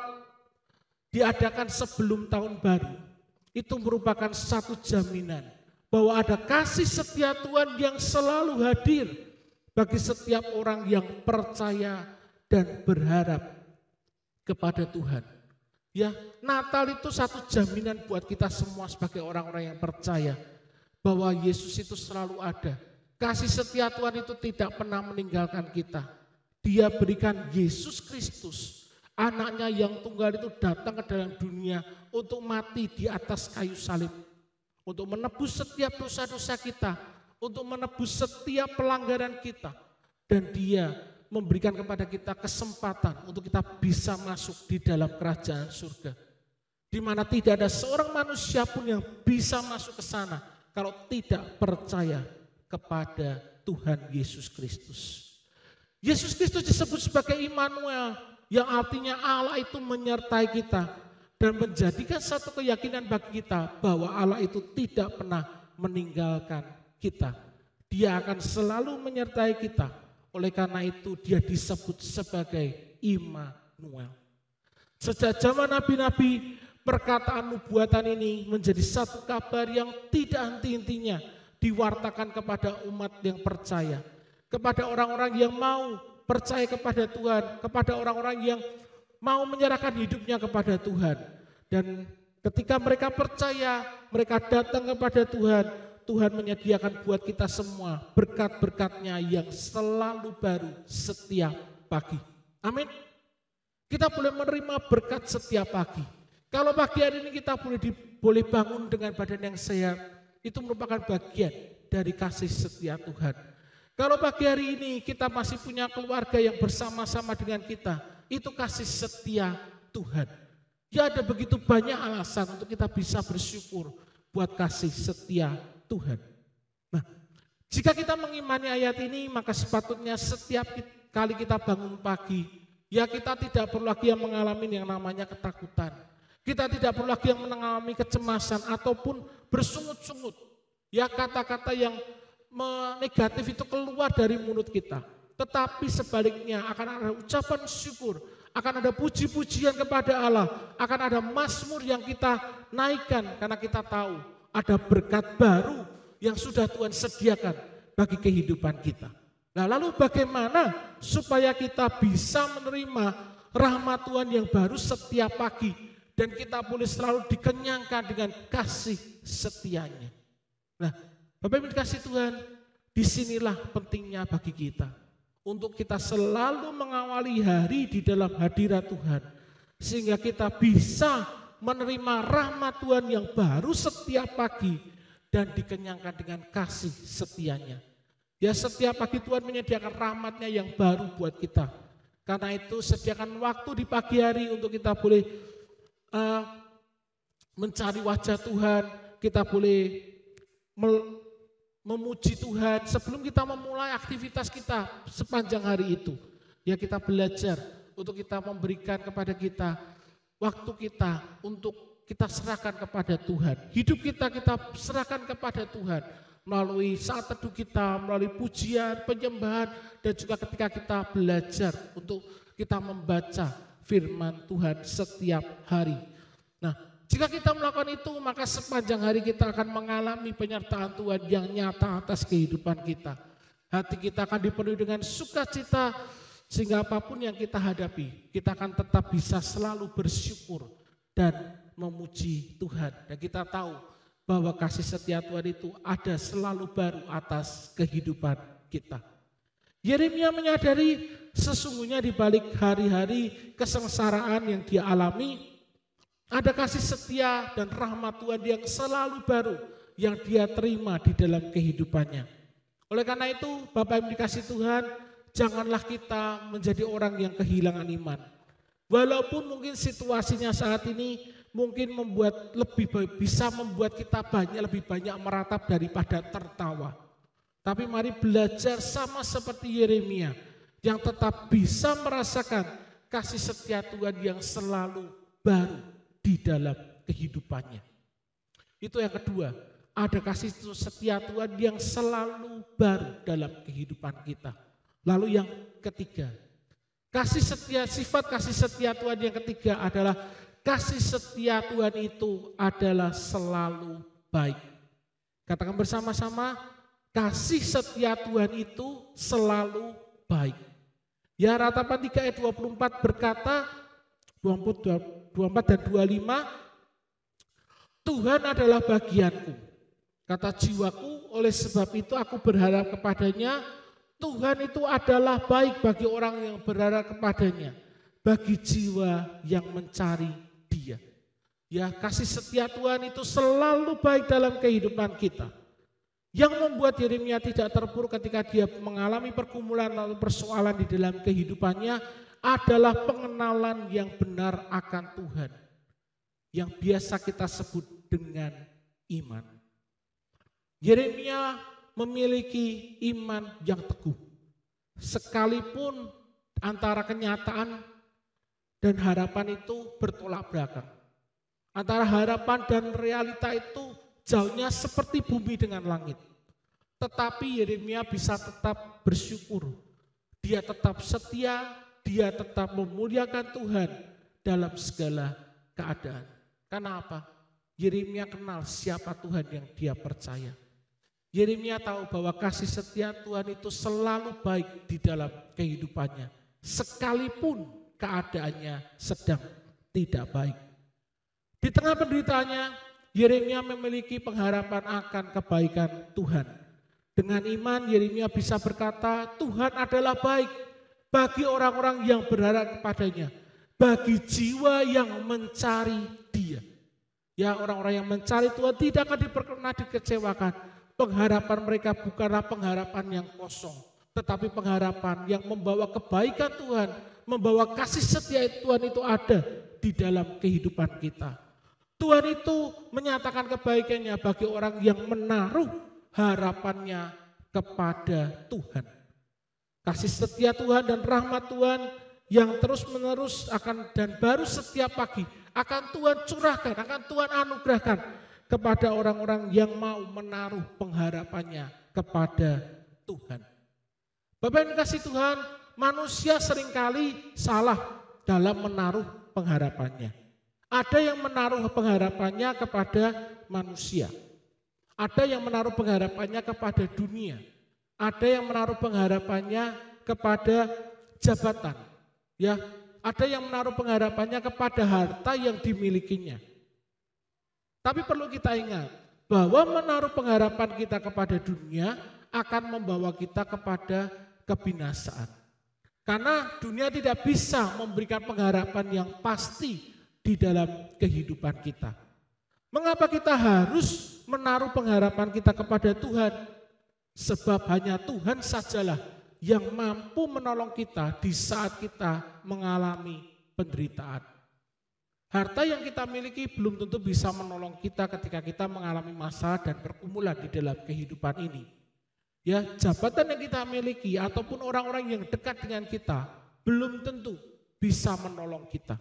diadakan sebelum tahun baru itu merupakan satu jaminan bahwa ada kasih setia Tuhan yang selalu hadir bagi setiap orang yang percaya dan berharap kepada Tuhan. Ya, Natal itu satu jaminan buat kita semua sebagai orang-orang yang percaya bahwa Yesus itu selalu ada. Kasih setia Tuhan itu tidak pernah meninggalkan kita. Dia berikan Yesus Kristus, anaknya yang tunggal itu datang ke dalam dunia untuk mati di atas kayu salib. Untuk menebus setiap dosa-dosa kita, untuk menebus setiap pelanggaran kita. Dan Dia memberikan kepada kita kesempatan untuk kita bisa masuk di dalam kerajaan surga. Di mana tidak ada seorang manusia pun yang bisa masuk ke sana kalau tidak percaya kepada Tuhan Yesus Kristus. Yesus Kristus disebut sebagai Immanuel, yang artinya Allah itu menyertai kita dan menjadikan satu keyakinan bagi kita bahwa Allah itu tidak pernah meninggalkan kita. Dia akan selalu menyertai kita. Oleh karena itu dia disebut sebagai Immanuel. Sejak zaman nabi-nabi, perkataan nubuatan ini menjadi satu kabar yang tidak henti-hentinya diwartakan kepada umat yang percaya, kepada orang-orang yang mau percaya kepada Tuhan, kepada orang-orang yang mau menyerahkan hidupnya kepada Tuhan. Dan ketika mereka percaya, mereka datang kepada Tuhan, Tuhan menyediakan buat kita semua berkat-berkat-Nya yang selalu baru setiap pagi. Amin. Kita boleh menerima berkat setiap pagi. Kalau pagi hari ini kita boleh bangun dengan badan yang sehat, itu merupakan bagian dari kasih setia Tuhan. Kalau pagi hari ini kita masih punya keluarga yang bersama-sama dengan kita, itu kasih setia Tuhan. Ya, ada begitu banyak alasan untuk kita bisa bersyukur buat kasih setia Tuhan. Nah, jika kita mengimani ayat ini, maka sepatutnya setiap kali kita bangun pagi, ya kita tidak perlu lagi yang mengalami yang namanya ketakutan. Kita tidak perlu lagi yang mengalami kecemasan ataupun bersungut-sungut. Ya, kata-kata yang negatif itu keluar dari mulut kita. Tetapi sebaliknya akan ada ucapan syukur, akan ada puji-pujian kepada Allah, akan ada mazmur yang kita naikkan karena kita tahu ada berkat baru yang sudah Tuhan sediakan bagi kehidupan kita. Nah, lalu bagaimana supaya kita bisa menerima rahmat Tuhan yang baru setiap pagi dan kita boleh selalu dikenyangkan dengan kasih setianya. Nah, Bapak Ibu dikasih Tuhan, disinilah pentingnya bagi kita untuk kita selalu mengawali hari di dalam hadirat Tuhan, sehingga kita bisa menerima rahmat Tuhan yang baru setiap pagi dan dikenyangkan dengan kasih setianya. Ya, setiap pagi Tuhan menyediakan rahmat-Nya yang baru buat kita. Karena itu sediakan waktu di pagi hari untuk kita boleh mencari wajah Tuhan, kita boleh memuji Tuhan sebelum kita memulai aktivitas kita sepanjang hari itu. Ya, kita belajar untuk kita memberikan kepada kita waktu kita untuk kita serahkan kepada Tuhan. Hidup kita serahkan kepada Tuhan melalui saat teduh kita, melalui pujian, penyembahan, dan juga ketika kita belajar untuk kita membaca firman Tuhan setiap hari. Nah, jika kita melakukan itu, maka sepanjang hari kita akan mengalami penyertaan Tuhan yang nyata atas kehidupan kita. Hati kita akan dipenuhi dengan sukacita, sehingga apapun yang kita hadapi, kita akan tetap bisa selalu bersyukur dan memuji Tuhan. Dan kita tahu bahwa kasih setia Tuhan itu ada selalu baru atas kehidupan kita. Yeremia menyadari sesungguhnya di balik hari-hari kesengsaraan yang dia alami, ada kasih setia dan rahmat Tuhan yang selalu baru yang dia terima di dalam kehidupannya. Oleh karena itu, Bapak Ibu dikasih Tuhan, janganlah kita menjadi orang yang kehilangan iman. Walaupun mungkin situasinya saat ini mungkin bisa membuat kita lebih banyak meratap daripada tertawa. Tapi mari belajar sama seperti Yeremia yang tetap bisa merasakan kasih setia Tuhan yang selalu baru di dalam kehidupannya. Itu yang kedua, ada kasih setia Tuhan yang selalu baru dalam kehidupan kita. Lalu yang ketiga, sifat kasih setia Tuhan yang ketiga adalah kasih setia Tuhan itu adalah selalu baik. Katakan bersama-sama, kasih setia Tuhan itu selalu baik. Ya, Ratapan 3 ayat 24 berkata, 24 dan 25, Tuhan adalah bagianku, kata jiwaku, oleh sebab itu aku berharap kepadanya. Tuhan itu adalah baik bagi orang yang berharap kepadanya, bagi jiwa yang mencari Dia. Ya, kasih setia Tuhan itu selalu baik dalam kehidupan kita. Yang membuat Yeremia tidak terpuruk ketika dia mengalami pergumulan atau persoalan di dalam kehidupannya adalah pengenalan yang benar akan Tuhan, yang biasa kita sebut dengan iman. Yeremia memiliki iman yang teguh, sekalipun antara kenyataan dan harapan itu bertolak belakang. Antara harapan dan realita itu jauhnya seperti bumi dengan langit. Tetapi Yeremia bisa tetap bersyukur. Dia tetap setia, dia tetap memuliakan Tuhan dalam segala keadaan. Karena apa? Yeremia kenal siapa Tuhan yang dia percaya. Yeremia tahu bahwa kasih setia Tuhan itu selalu baik di dalam kehidupannya, sekalipun keadaannya sedang tidak baik. Di tengah penderitaannya, Yeremia memiliki pengharapan akan kebaikan Tuhan. Dengan iman, Yeremia bisa berkata, Tuhan adalah baik bagi orang-orang yang berharap kepadanya, bagi jiwa yang mencari Dia. Ya, orang-orang yang mencari Tuhan tidak akan pernah dikecewakan. Pengharapan mereka bukanlah pengharapan yang kosong, tetapi pengharapan yang membawa kebaikan Tuhan, membawa kasih setia Tuhan itu ada di dalam kehidupan kita. Tuhan itu menyatakan kebaikannya bagi orang yang menaruh harapannya kepada Tuhan. Kasih setia Tuhan dan rahmat Tuhan yang terus menerus akan dan baru setiap pagi akan Tuhan curahkan, akan Tuhan anugerahkan kepada orang-orang yang mau menaruh pengharapannya kepada Tuhan. Bapak yang dikasihi Tuhan, manusia seringkali salah dalam menaruh pengharapannya. Ada yang menaruh pengharapannya kepada manusia. Ada yang menaruh pengharapannya kepada dunia. Ada yang menaruh pengharapannya kepada jabatan. Ya, ada yang menaruh pengharapannya kepada harta yang dimilikinya. Tapi perlu kita ingat bahwa menaruh pengharapan kita kepada dunia akan membawa kita kepada kebinasaan. Karena dunia tidak bisa memberikan pengharapan yang pasti di dalam kehidupan kita. Mengapa kita harus menaruh pengharapan kita kepada Tuhan? Sebab hanya Tuhan sajalah yang mampu menolong kita di saat kita mengalami penderitaan. Harta yang kita miliki belum tentu bisa menolong kita ketika kita mengalami masalah dan pergumulan di dalam kehidupan ini. Ya, jabatan yang kita miliki ataupun orang-orang yang dekat dengan kita belum tentu bisa menolong kita.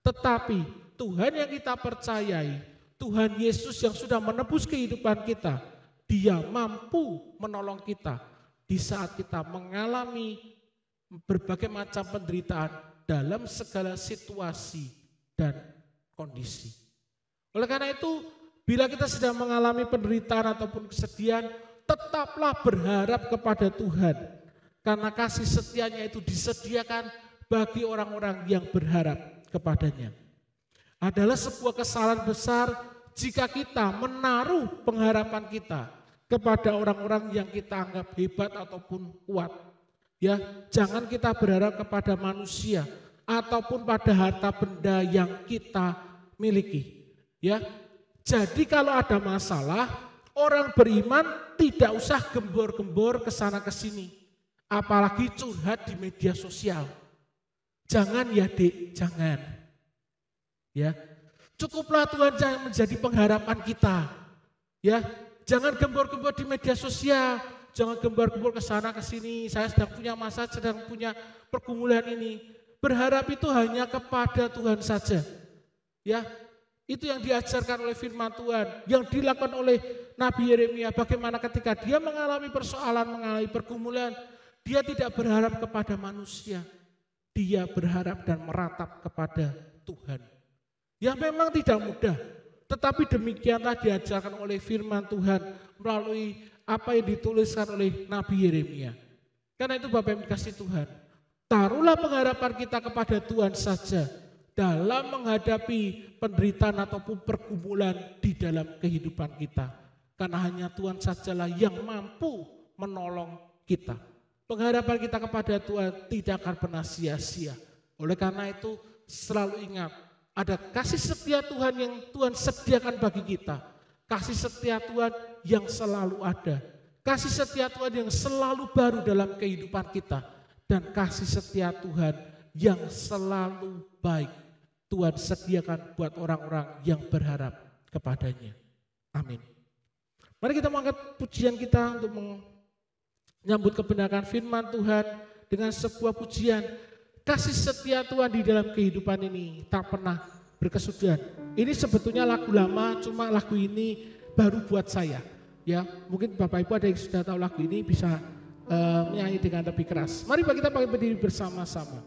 Tetapi Tuhan yang kita percayai, Tuhan Yesus yang sudah menebus kehidupan kita, Dia mampu menolong kita di saat kita mengalami berbagai macam penderitaan dalam segala situasi dan kondisi. Oleh karena itu, bila kita sedang mengalami penderitaan ataupun kesedihan, tetaplah berharap kepada Tuhan. Karena kasih setianya itu disediakan bagi orang-orang yang berharap kepadanya. Adalah sebuah kesalahan besar jika kita menaruh pengharapan kita kepada orang-orang yang kita anggap hebat ataupun kuat. Ya, jangan kita berharap kepada manusia ataupun pada harta benda yang kita miliki. Ya, jadi kalau ada masalah, orang beriman tidak usah gembor-gembor ke sana ke sini, apalagi curhat di media sosial. Jangan ya Dek, jangan. Ya, cukuplah Tuhan yang menjadi pengharapan kita. Ya, jangan gembor-gembor di media sosial, jangan gembor-gembor ke sana ke sini. Saya sedang punya masalah, sedang punya pergumulan ini. Berharap itu hanya kepada Tuhan saja. Ya, itu yang diajarkan oleh firman Tuhan, yang dilakukan oleh Nabi Yeremia. Bagaimana ketika dia mengalami persoalan, mengalami pergumulan, dia tidak berharap kepada manusia. Dia berharap dan meratap kepada Tuhan. Ya memang tidak mudah, tetapi demikianlah diajarkan oleh firman Tuhan melalui apa yang dituliskan oleh Nabi Yeremia. Karena itu Bapak yang dikasihi Tuhan, taruhlah pengharapan kita kepada Tuhan saja dalam menghadapi penderitaan ataupun pergumulan di dalam kehidupan kita. Karena hanya Tuhan sajalah yang mampu menolong kita. Pengharapan kita kepada Tuhan tidak akan pernah sia-sia. Oleh karena itu selalu ingat, ada kasih setia Tuhan yang Tuhan sediakan bagi kita. Kasih setia Tuhan yang selalu ada. kasih setia Tuhan yang selalu baru dalam kehidupan kita, dan kasih setia Tuhan yang selalu baik Tuhan sediakan buat orang-orang yang berharap kepadanya. Amin. Mari kita mengangkat pujian kita untuk menyambut kebenaran firman Tuhan dengan sebuah pujian. Kasih setia Tuhan di dalam kehidupan ini tak pernah berkesudahan. Ini sebetulnya lagu lama, cuma lagu ini baru buat saya. Ya, mungkin Bapak Ibu ada yang sudah tahu lagu ini bisa menyanyi dengan lebih keras. Mari kita pakai berdiri bersama-sama.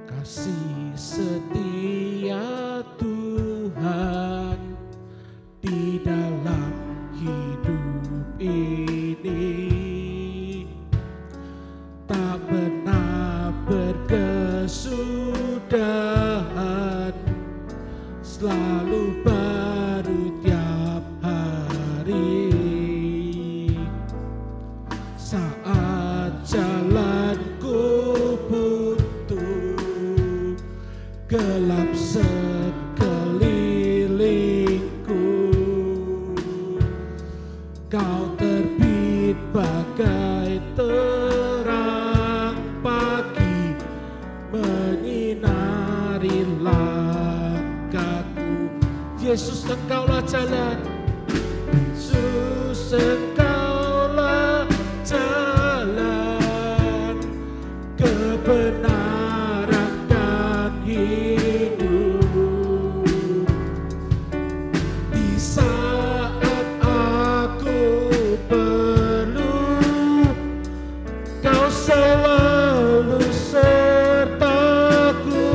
Kasih setia Tuhan di dalam hidup ini tak pernah berkesudahan, selalu baru tiap hari. Saat jalanku buntu, gelap sekelilingku, Kau terbit bagai terang pagi, menyinari langkahku. Yesus, Engkaulah jalan, Yesus, Engkaulah jalan, kebenaran dan hidup. Di saat aku perlu, Kau selalu sertaku.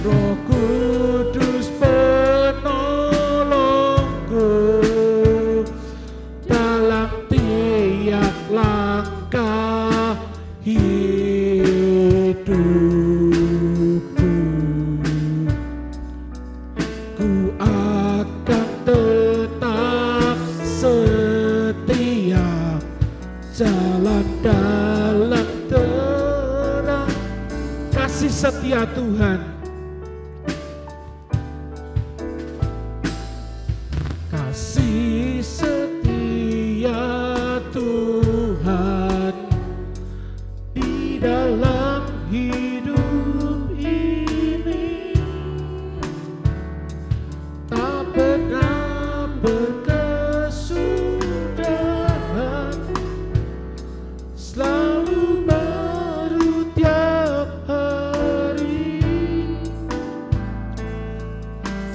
Roh Kudus penolongku dalam tiap langkah hidupku. Ku akan tetap setia, jalan dalam terang kasih setia Tuhan. Kasih setia Tuhan di dalam hidup ini tak pernah berkesudahan, selalu baru tiap hari.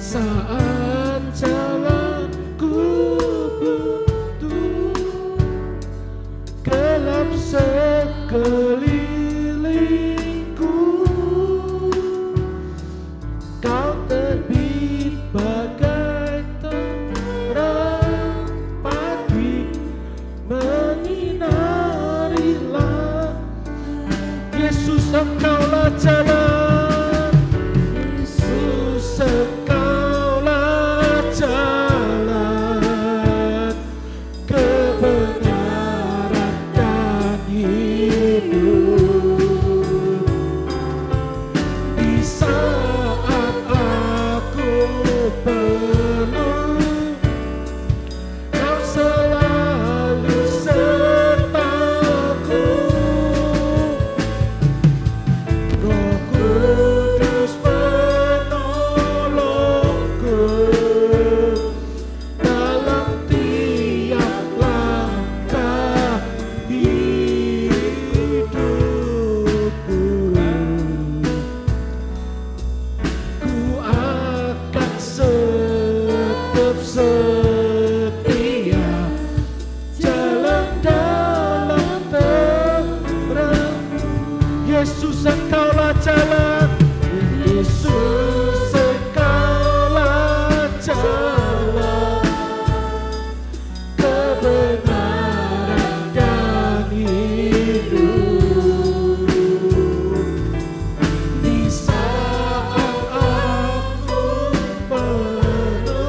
Saat jalanku buntu, gelap sekelilingku, Kau terbit bagai terang pagi, menyinarilah. Yesus, Engkaulah jalan, Yesus, Engkaulah jalan, kebenaran dan hidup. Di saat aku perlu, Kau selalu sertaku. Roh Kudus penolongku dalam tiap langkah hidupku. Ku akan tetap setia, jalan dalam terang. Yesus, Engkaulah jalan, Yesus, Engkaulah jalan, kebenaran dan hidup. Di saat aku perlu,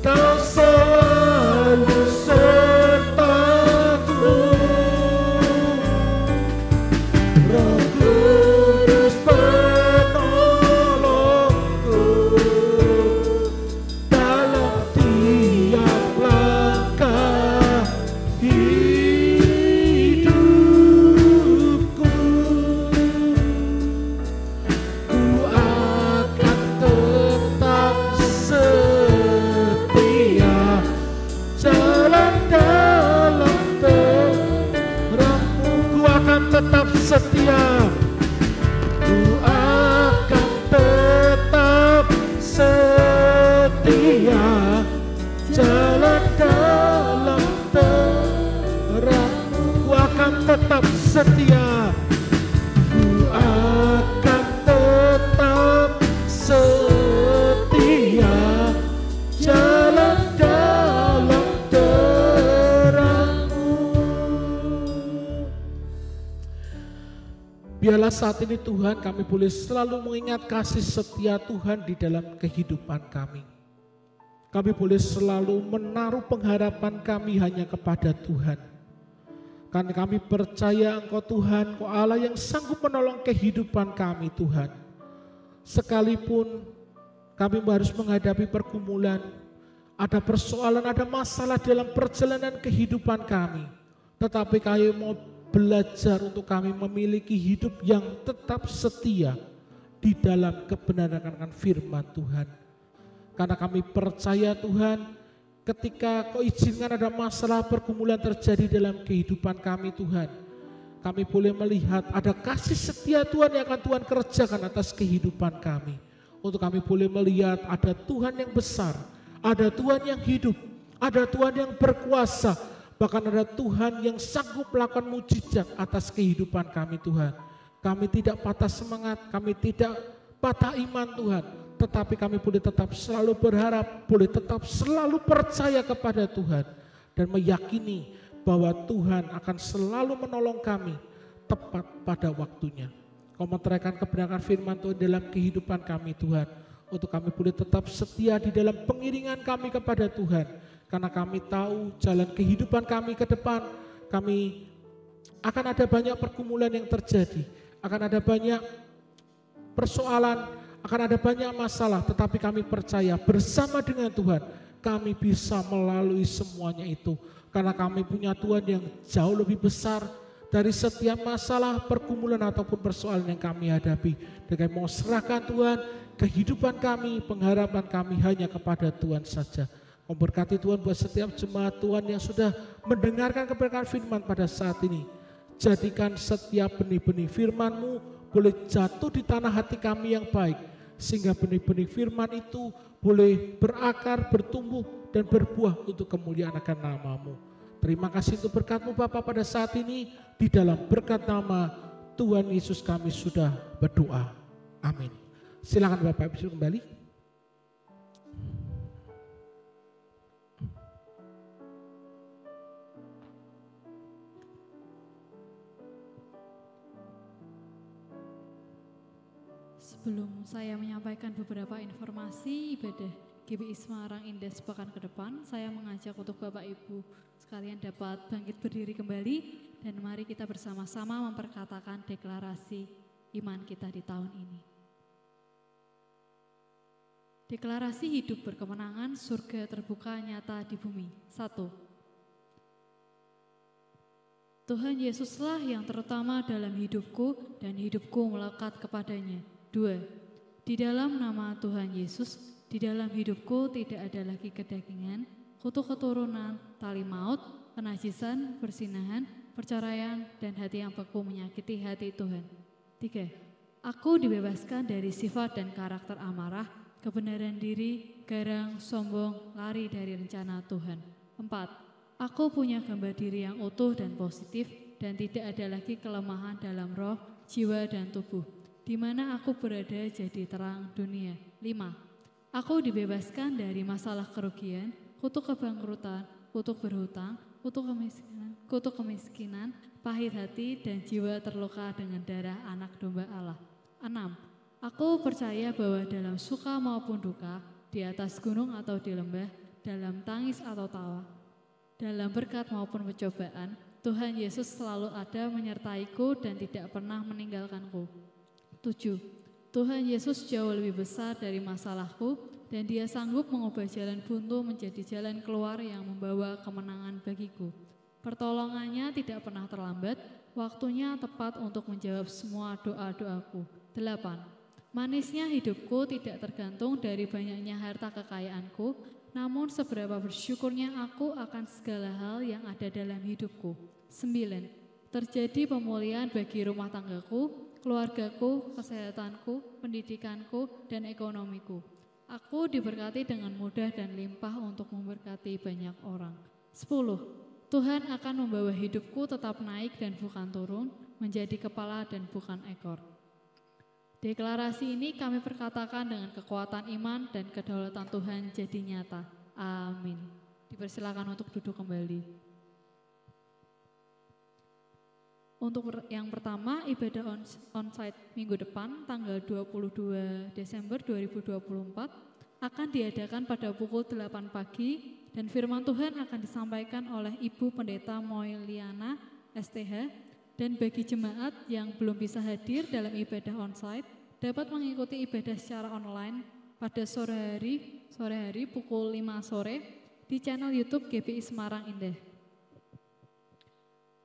Kau selalu sertaku. akan tetap setia. Ku akan tetap setia, jalan dalam terang-Mu. Ku akan tetap setia. Ku akan tetap setia, jalan dalam terang-Mu. Biarlah saat ini Tuhan kami boleh selalu mengingat kasih setia Tuhan di dalam kehidupan kami. Kami boleh selalu menaruh pengharapan kami hanya kepada Tuhan. Karena kami percaya Engkau Tuhan, Engkau Allah yang sanggup menolong kehidupan kami Tuhan. Sekalipun kami harus menghadapi pergumulan, ada persoalan, ada masalah dalam perjalanan kehidupan kami. Tetapi kami mau belajar untuk kami memiliki hidup yang tetap setia di dalam kebenaran akan firman Tuhan. Karena kami percaya Tuhan, ketika Kau izinkan ada masalah pergumulan terjadi dalam kehidupan kami Tuhan, kami boleh melihat ada kasih setia Tuhan yang akan Tuhan kerjakan atas kehidupan kami. Untuk kami boleh melihat ada Tuhan yang besar, ada Tuhan yang hidup, ada Tuhan yang berkuasa, bahkan ada Tuhan yang sanggup melakukan mujizat atas kehidupan kami Tuhan. Kami tidak patah semangat, kami tidak patah iman Tuhan, tetapi kami boleh tetap selalu berharap, boleh tetap selalu percaya kepada Tuhan, dan meyakini bahwa Tuhan akan selalu menolong kami tepat pada waktunya. Kau meteraikan kebenaran firman Tuhan dalam kehidupan kami Tuhan, untuk kami boleh tetap setia di dalam pengiringan kami kepada Tuhan. Karena kami tahu jalan kehidupan kami ke depan, kami akan ada banyak pergumulan yang terjadi, akan ada banyak persoalan, akan ada banyak masalah, tetapi kami percaya bersama dengan Tuhan kami bisa melalui semuanya itu. Karena kami punya Tuhan yang jauh lebih besar dari setiap masalah, pergumulan ataupun persoalan yang kami hadapi. Dan kami mau serahkan Tuhan kehidupan kami, pengharapan kami hanya kepada Tuhan saja. Memberkati Tuhan buat setiap jemaat Tuhan yang sudah mendengarkan kebenaran firman pada saat ini. Jadikan setiap benih-benih firman-Mu boleh jatuh di tanah hati kami yang baik, sehingga benih-benih firman itu boleh berakar, bertumbuh, dan berbuah untuk kemuliaan akan nama-Mu. Terima kasih untuk berkat-Mu Bapa pada saat ini. Di dalam berkat nama Tuhan Yesus kami sudah berdoa. Amin. Silakan Bapak Ibu kembali. Sebelum saya menyampaikan beberapa informasi ibadah GBI Semarang Indah sepekan ke depan, saya mengajak untuk Bapak Ibu sekalian dapat bangkit berdiri kembali dan mari kita bersama-sama memperkatakan deklarasi iman kita di tahun ini. Deklarasi hidup berkemenangan, surga terbuka nyata di bumi. 1. Tuhan Yesuslah yang terutama dalam hidupku dan hidupku melekat kepadanya. 2. Di dalam nama Tuhan Yesus, di dalam hidupku tidak ada lagi kedagingan, kutuk keturunan, tali maut, kenajisan, persinahan, perceraian, dan hati yang beku menyakiti hati Tuhan. 3. Aku dibebaskan dari sifat dan karakter amarah, kebenaran diri, garang, sombong, lari dari rencana Tuhan. 4. Aku punya gambar diri yang utuh dan positif, dan tidak ada lagi kelemahan dalam roh, jiwa, dan tubuh, di mana aku berada jadi terang dunia. 5. Aku dibebaskan dari masalah kerugian, kutuk kebangkrutan, kutuk berhutang, kutuk kemiskinan, pahit hati, dan jiwa terluka dengan darah anak domba Allah. 6. Aku percaya bahwa dalam suka maupun duka, di atas gunung atau di lembah, dalam tangis atau tawa, dalam berkat maupun pencobaan, Tuhan Yesus selalu ada menyertaiku dan tidak pernah meninggalkanku. 7. Tuhan Yesus jauh lebih besar dari masalahku dan Dia sanggup mengubah jalan buntu menjadi jalan keluar yang membawa kemenangan bagiku. Pertolongannya tidak pernah terlambat, waktunya tepat untuk menjawab semua doa-doaku. 8. Manisnya hidupku tidak tergantung dari banyaknya harta kekayaanku, namun seberapa bersyukurnya aku akan segala hal yang ada dalam hidupku. 9. terjadi pemulihan bagi rumah tanggaku, keluargaku, kesehatanku, pendidikanku, dan ekonomiku. Aku diberkati dengan mudah dan limpah untuk memberkati banyak orang. 10. Tuhan akan membawa hidupku tetap naik dan bukan turun, menjadi kepala dan bukan ekor. Deklarasi ini kami perkatakan dengan kekuatan iman dan kedaulatan Tuhan jadi nyata. Amin. Dipersilakan untuk duduk kembali. Untuk yang pertama, ibadah onsite minggu depan tanggal 22 Desember 2024 akan diadakan pada pukul 8 pagi dan firman Tuhan akan disampaikan oleh Ibu Pendeta Moiliana STH, dan bagi jemaat yang belum bisa hadir dalam ibadah onsite dapat mengikuti ibadah secara online pada sore hari pukul 5 sore di channel YouTube GBI Semarang Indah.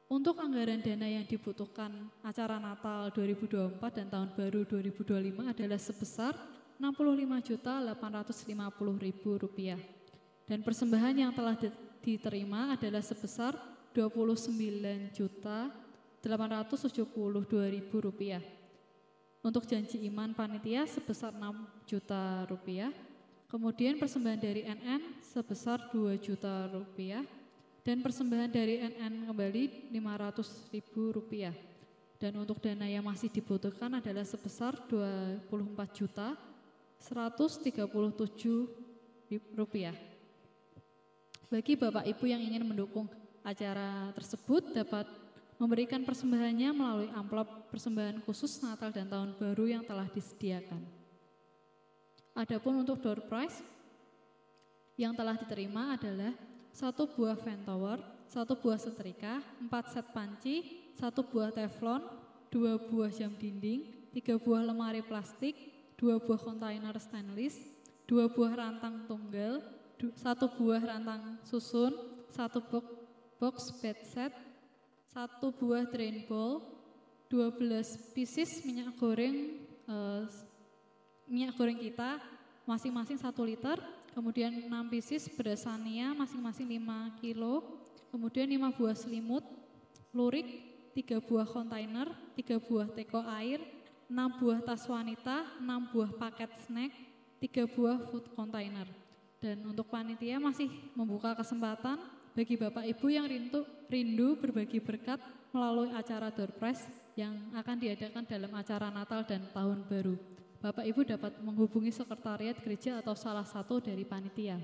Untuk anggaran dana yang dibutuhkan acara Natal 2024 dan Tahun Baru 2025 adalah sebesar Rp65.850.000 dan persembahan yang telah diterima adalah sebesar Rp29.872.000. Untuk janji iman panitia sebesar Rp6 juta, kemudian persembahan dari NN sebesar Rp2 juta, dan persembahan dari NN kembali Rp500.000. Dan untuk dana yang masih dibutuhkan adalah sebesar Rp24.137.000. Bagi Bapak Ibu yang ingin mendukung acara tersebut dapat memberikan persembahannya melalui amplop persembahan khusus Natal dan Tahun Baru yang telah disediakan. Adapun untuk door prize yang telah diterima adalah 1 buah fan tower, 1 buah setrika, 4 set panci, 1 buah teflon, 2 buah jam dinding, 3 buah lemari plastik, 2 buah kontainer stainless, 2 buah rantang tunggal, 1 buah rantang susun, 1 box bed set, 1 buah drain bowl, 12 pieces minyak goreng kita masing-masing 1 liter, kemudian 6 pieces beras sania masing-masing 5 kilo, kemudian 5 buah selimut, lurik, 3 buah kontainer, 3 buah teko air, 6 buah tas wanita, 6 buah paket snack, 3 buah food container. Dan untuk panitia masih membuka kesempatan bagi Bapak Ibu yang rindu berbagi berkat melalui acara door prize yang akan diadakan dalam acara Natal dan Tahun Baru. Bapak Ibu dapat menghubungi sekretariat gereja atau salah satu dari panitia.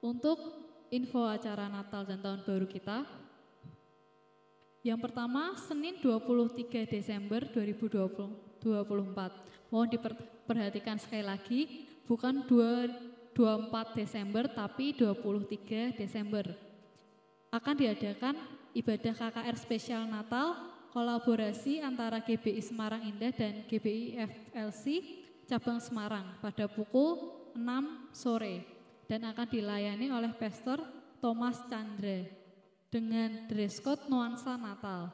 Untuk info acara Natal dan Tahun Baru kita, yang pertama Senin 23 Desember 2024. Mohon diperhatikan sekali lagi, bukan 24 Desember tapi 23 Desember. Akan diadakan ibadah KKR spesial Natal kolaborasi antara GBI Semarang Indah dan GBI FLC cabang Semarang pada pukul 6 sore dan akan dilayani oleh Pastor Thomas Chandra dengan dress code nuansa Natal.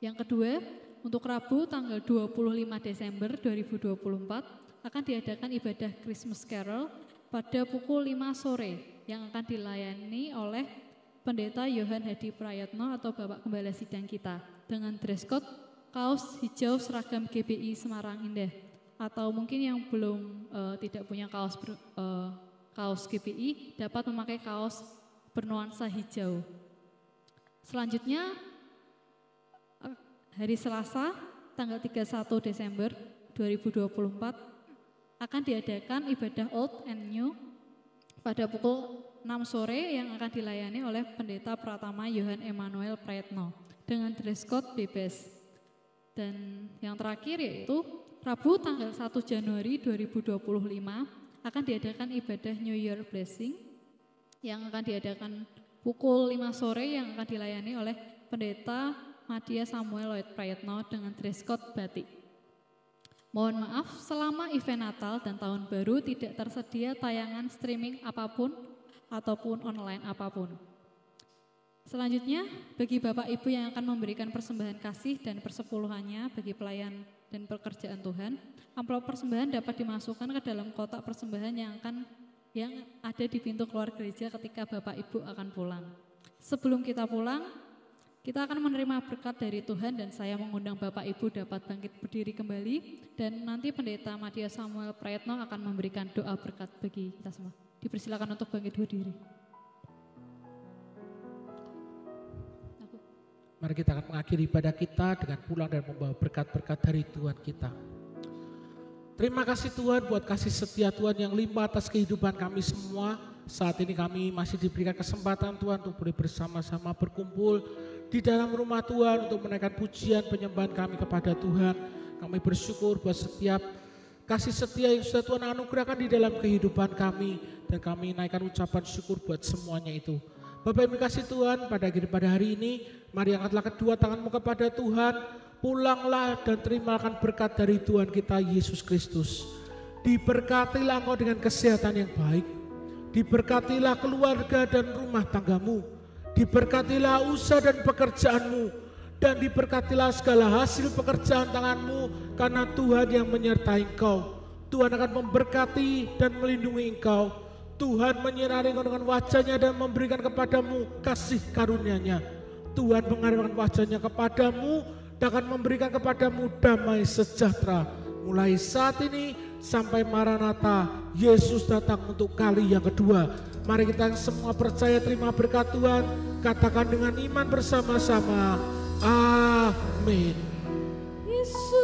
Yang kedua, untuk Rabu tanggal 25 Desember 2024 akan diadakan ibadah Christmas Carol pada pukul 5 sore yang akan dilayani oleh Pendeta Yohan Hadi Prayatno atau Bapak Gembala Sidang kita dengan dress code kaos hijau seragam GBI Semarang Indah, atau mungkin yang belum tidak punya kaos GBI dapat memakai kaos bernuansa hijau. Selanjutnya hari Selasa tanggal 31 Desember 2024 akan diadakan ibadah Old and New pada pukul 6 sore yang akan dilayani oleh Pendeta Pratama Yohan Emmanuel Prayatno dengan dress code bebas. Dan yang terakhir yaitu Rabu tanggal 1 Januari 2025 akan diadakan ibadah New Year Blessing yang akan diadakan pukul 5 sore yang akan dilayani oleh Pendeta Madya Samuel Lloyd Prayatno dengan dress code batik. Mohon maaf, selama event Natal dan Tahun Baru tidak tersedia tayangan streaming apapun ataupun online apapun. Selanjutnya, bagi Bapak Ibu yang akan memberikan persembahan kasih dan persepuluhannya bagi pelayan dan pekerjaan Tuhan, amplop persembahan dapat dimasukkan ke dalam kotak persembahan yang ada di pintu keluar gereja ketika Bapak Ibu akan pulang. Sebelum kita pulang, Kita akan menerima berkat dari Tuhan dan saya mengundang Bapak Ibu dapat bangkit berdiri kembali dan nanti Pendeta Madya Samuel Prayetno akan memberikan doa berkat bagi kita semua. Dipersilakan untuk bangkit berdiri. Mari kita akan mengakhiri ibadah kita dengan pulang dan membawa berkat-berkat dari Tuhan kita. Terima kasih Tuhan buat kasih setia Tuhan yang limpah atas kehidupan kami semua. Saat ini kami masih diberikan kesempatan Tuhan untuk boleh bersama-sama berkumpul di dalam rumah Tuhan untuk menaikkan pujian penyembahan kami kepada Tuhan. Kami bersyukur buat setiap kasih setia yang sudah Tuhan anugerahkan di dalam kehidupan kami. Dan kami naikkan ucapan syukur buat semuanya itu. Bapak Ibu kasih Tuhan pada hari ini, mari angkatlah kedua tanganmu kepada Tuhan. Pulanglah dan terimakan berkat dari Tuhan kita Yesus Kristus. Diberkatilah engkau dengan kesehatan yang baik. Diberkatilah keluarga dan rumah tanggamu. Diberkatilah usaha dan pekerjaanmu. Dan diberkatilah segala hasil pekerjaan tanganmu. Karena Tuhan yang menyertai engkau. Tuhan akan memberkati dan melindungi engkau. Tuhan menyinari engkau dengan wajahnya dan memberikan kepadamu kasih karunia-Nya. Tuhan mengarahkan wajahnya kepadamu dan akan memberikan kepadamu damai sejahtera. Mulai saat ini sampai Maranatha, Yesus datang untuk kali yang kedua. Mari kita semua percaya terima berkat Tuhan. Katakan dengan iman bersama-sama. Amin. Yesus.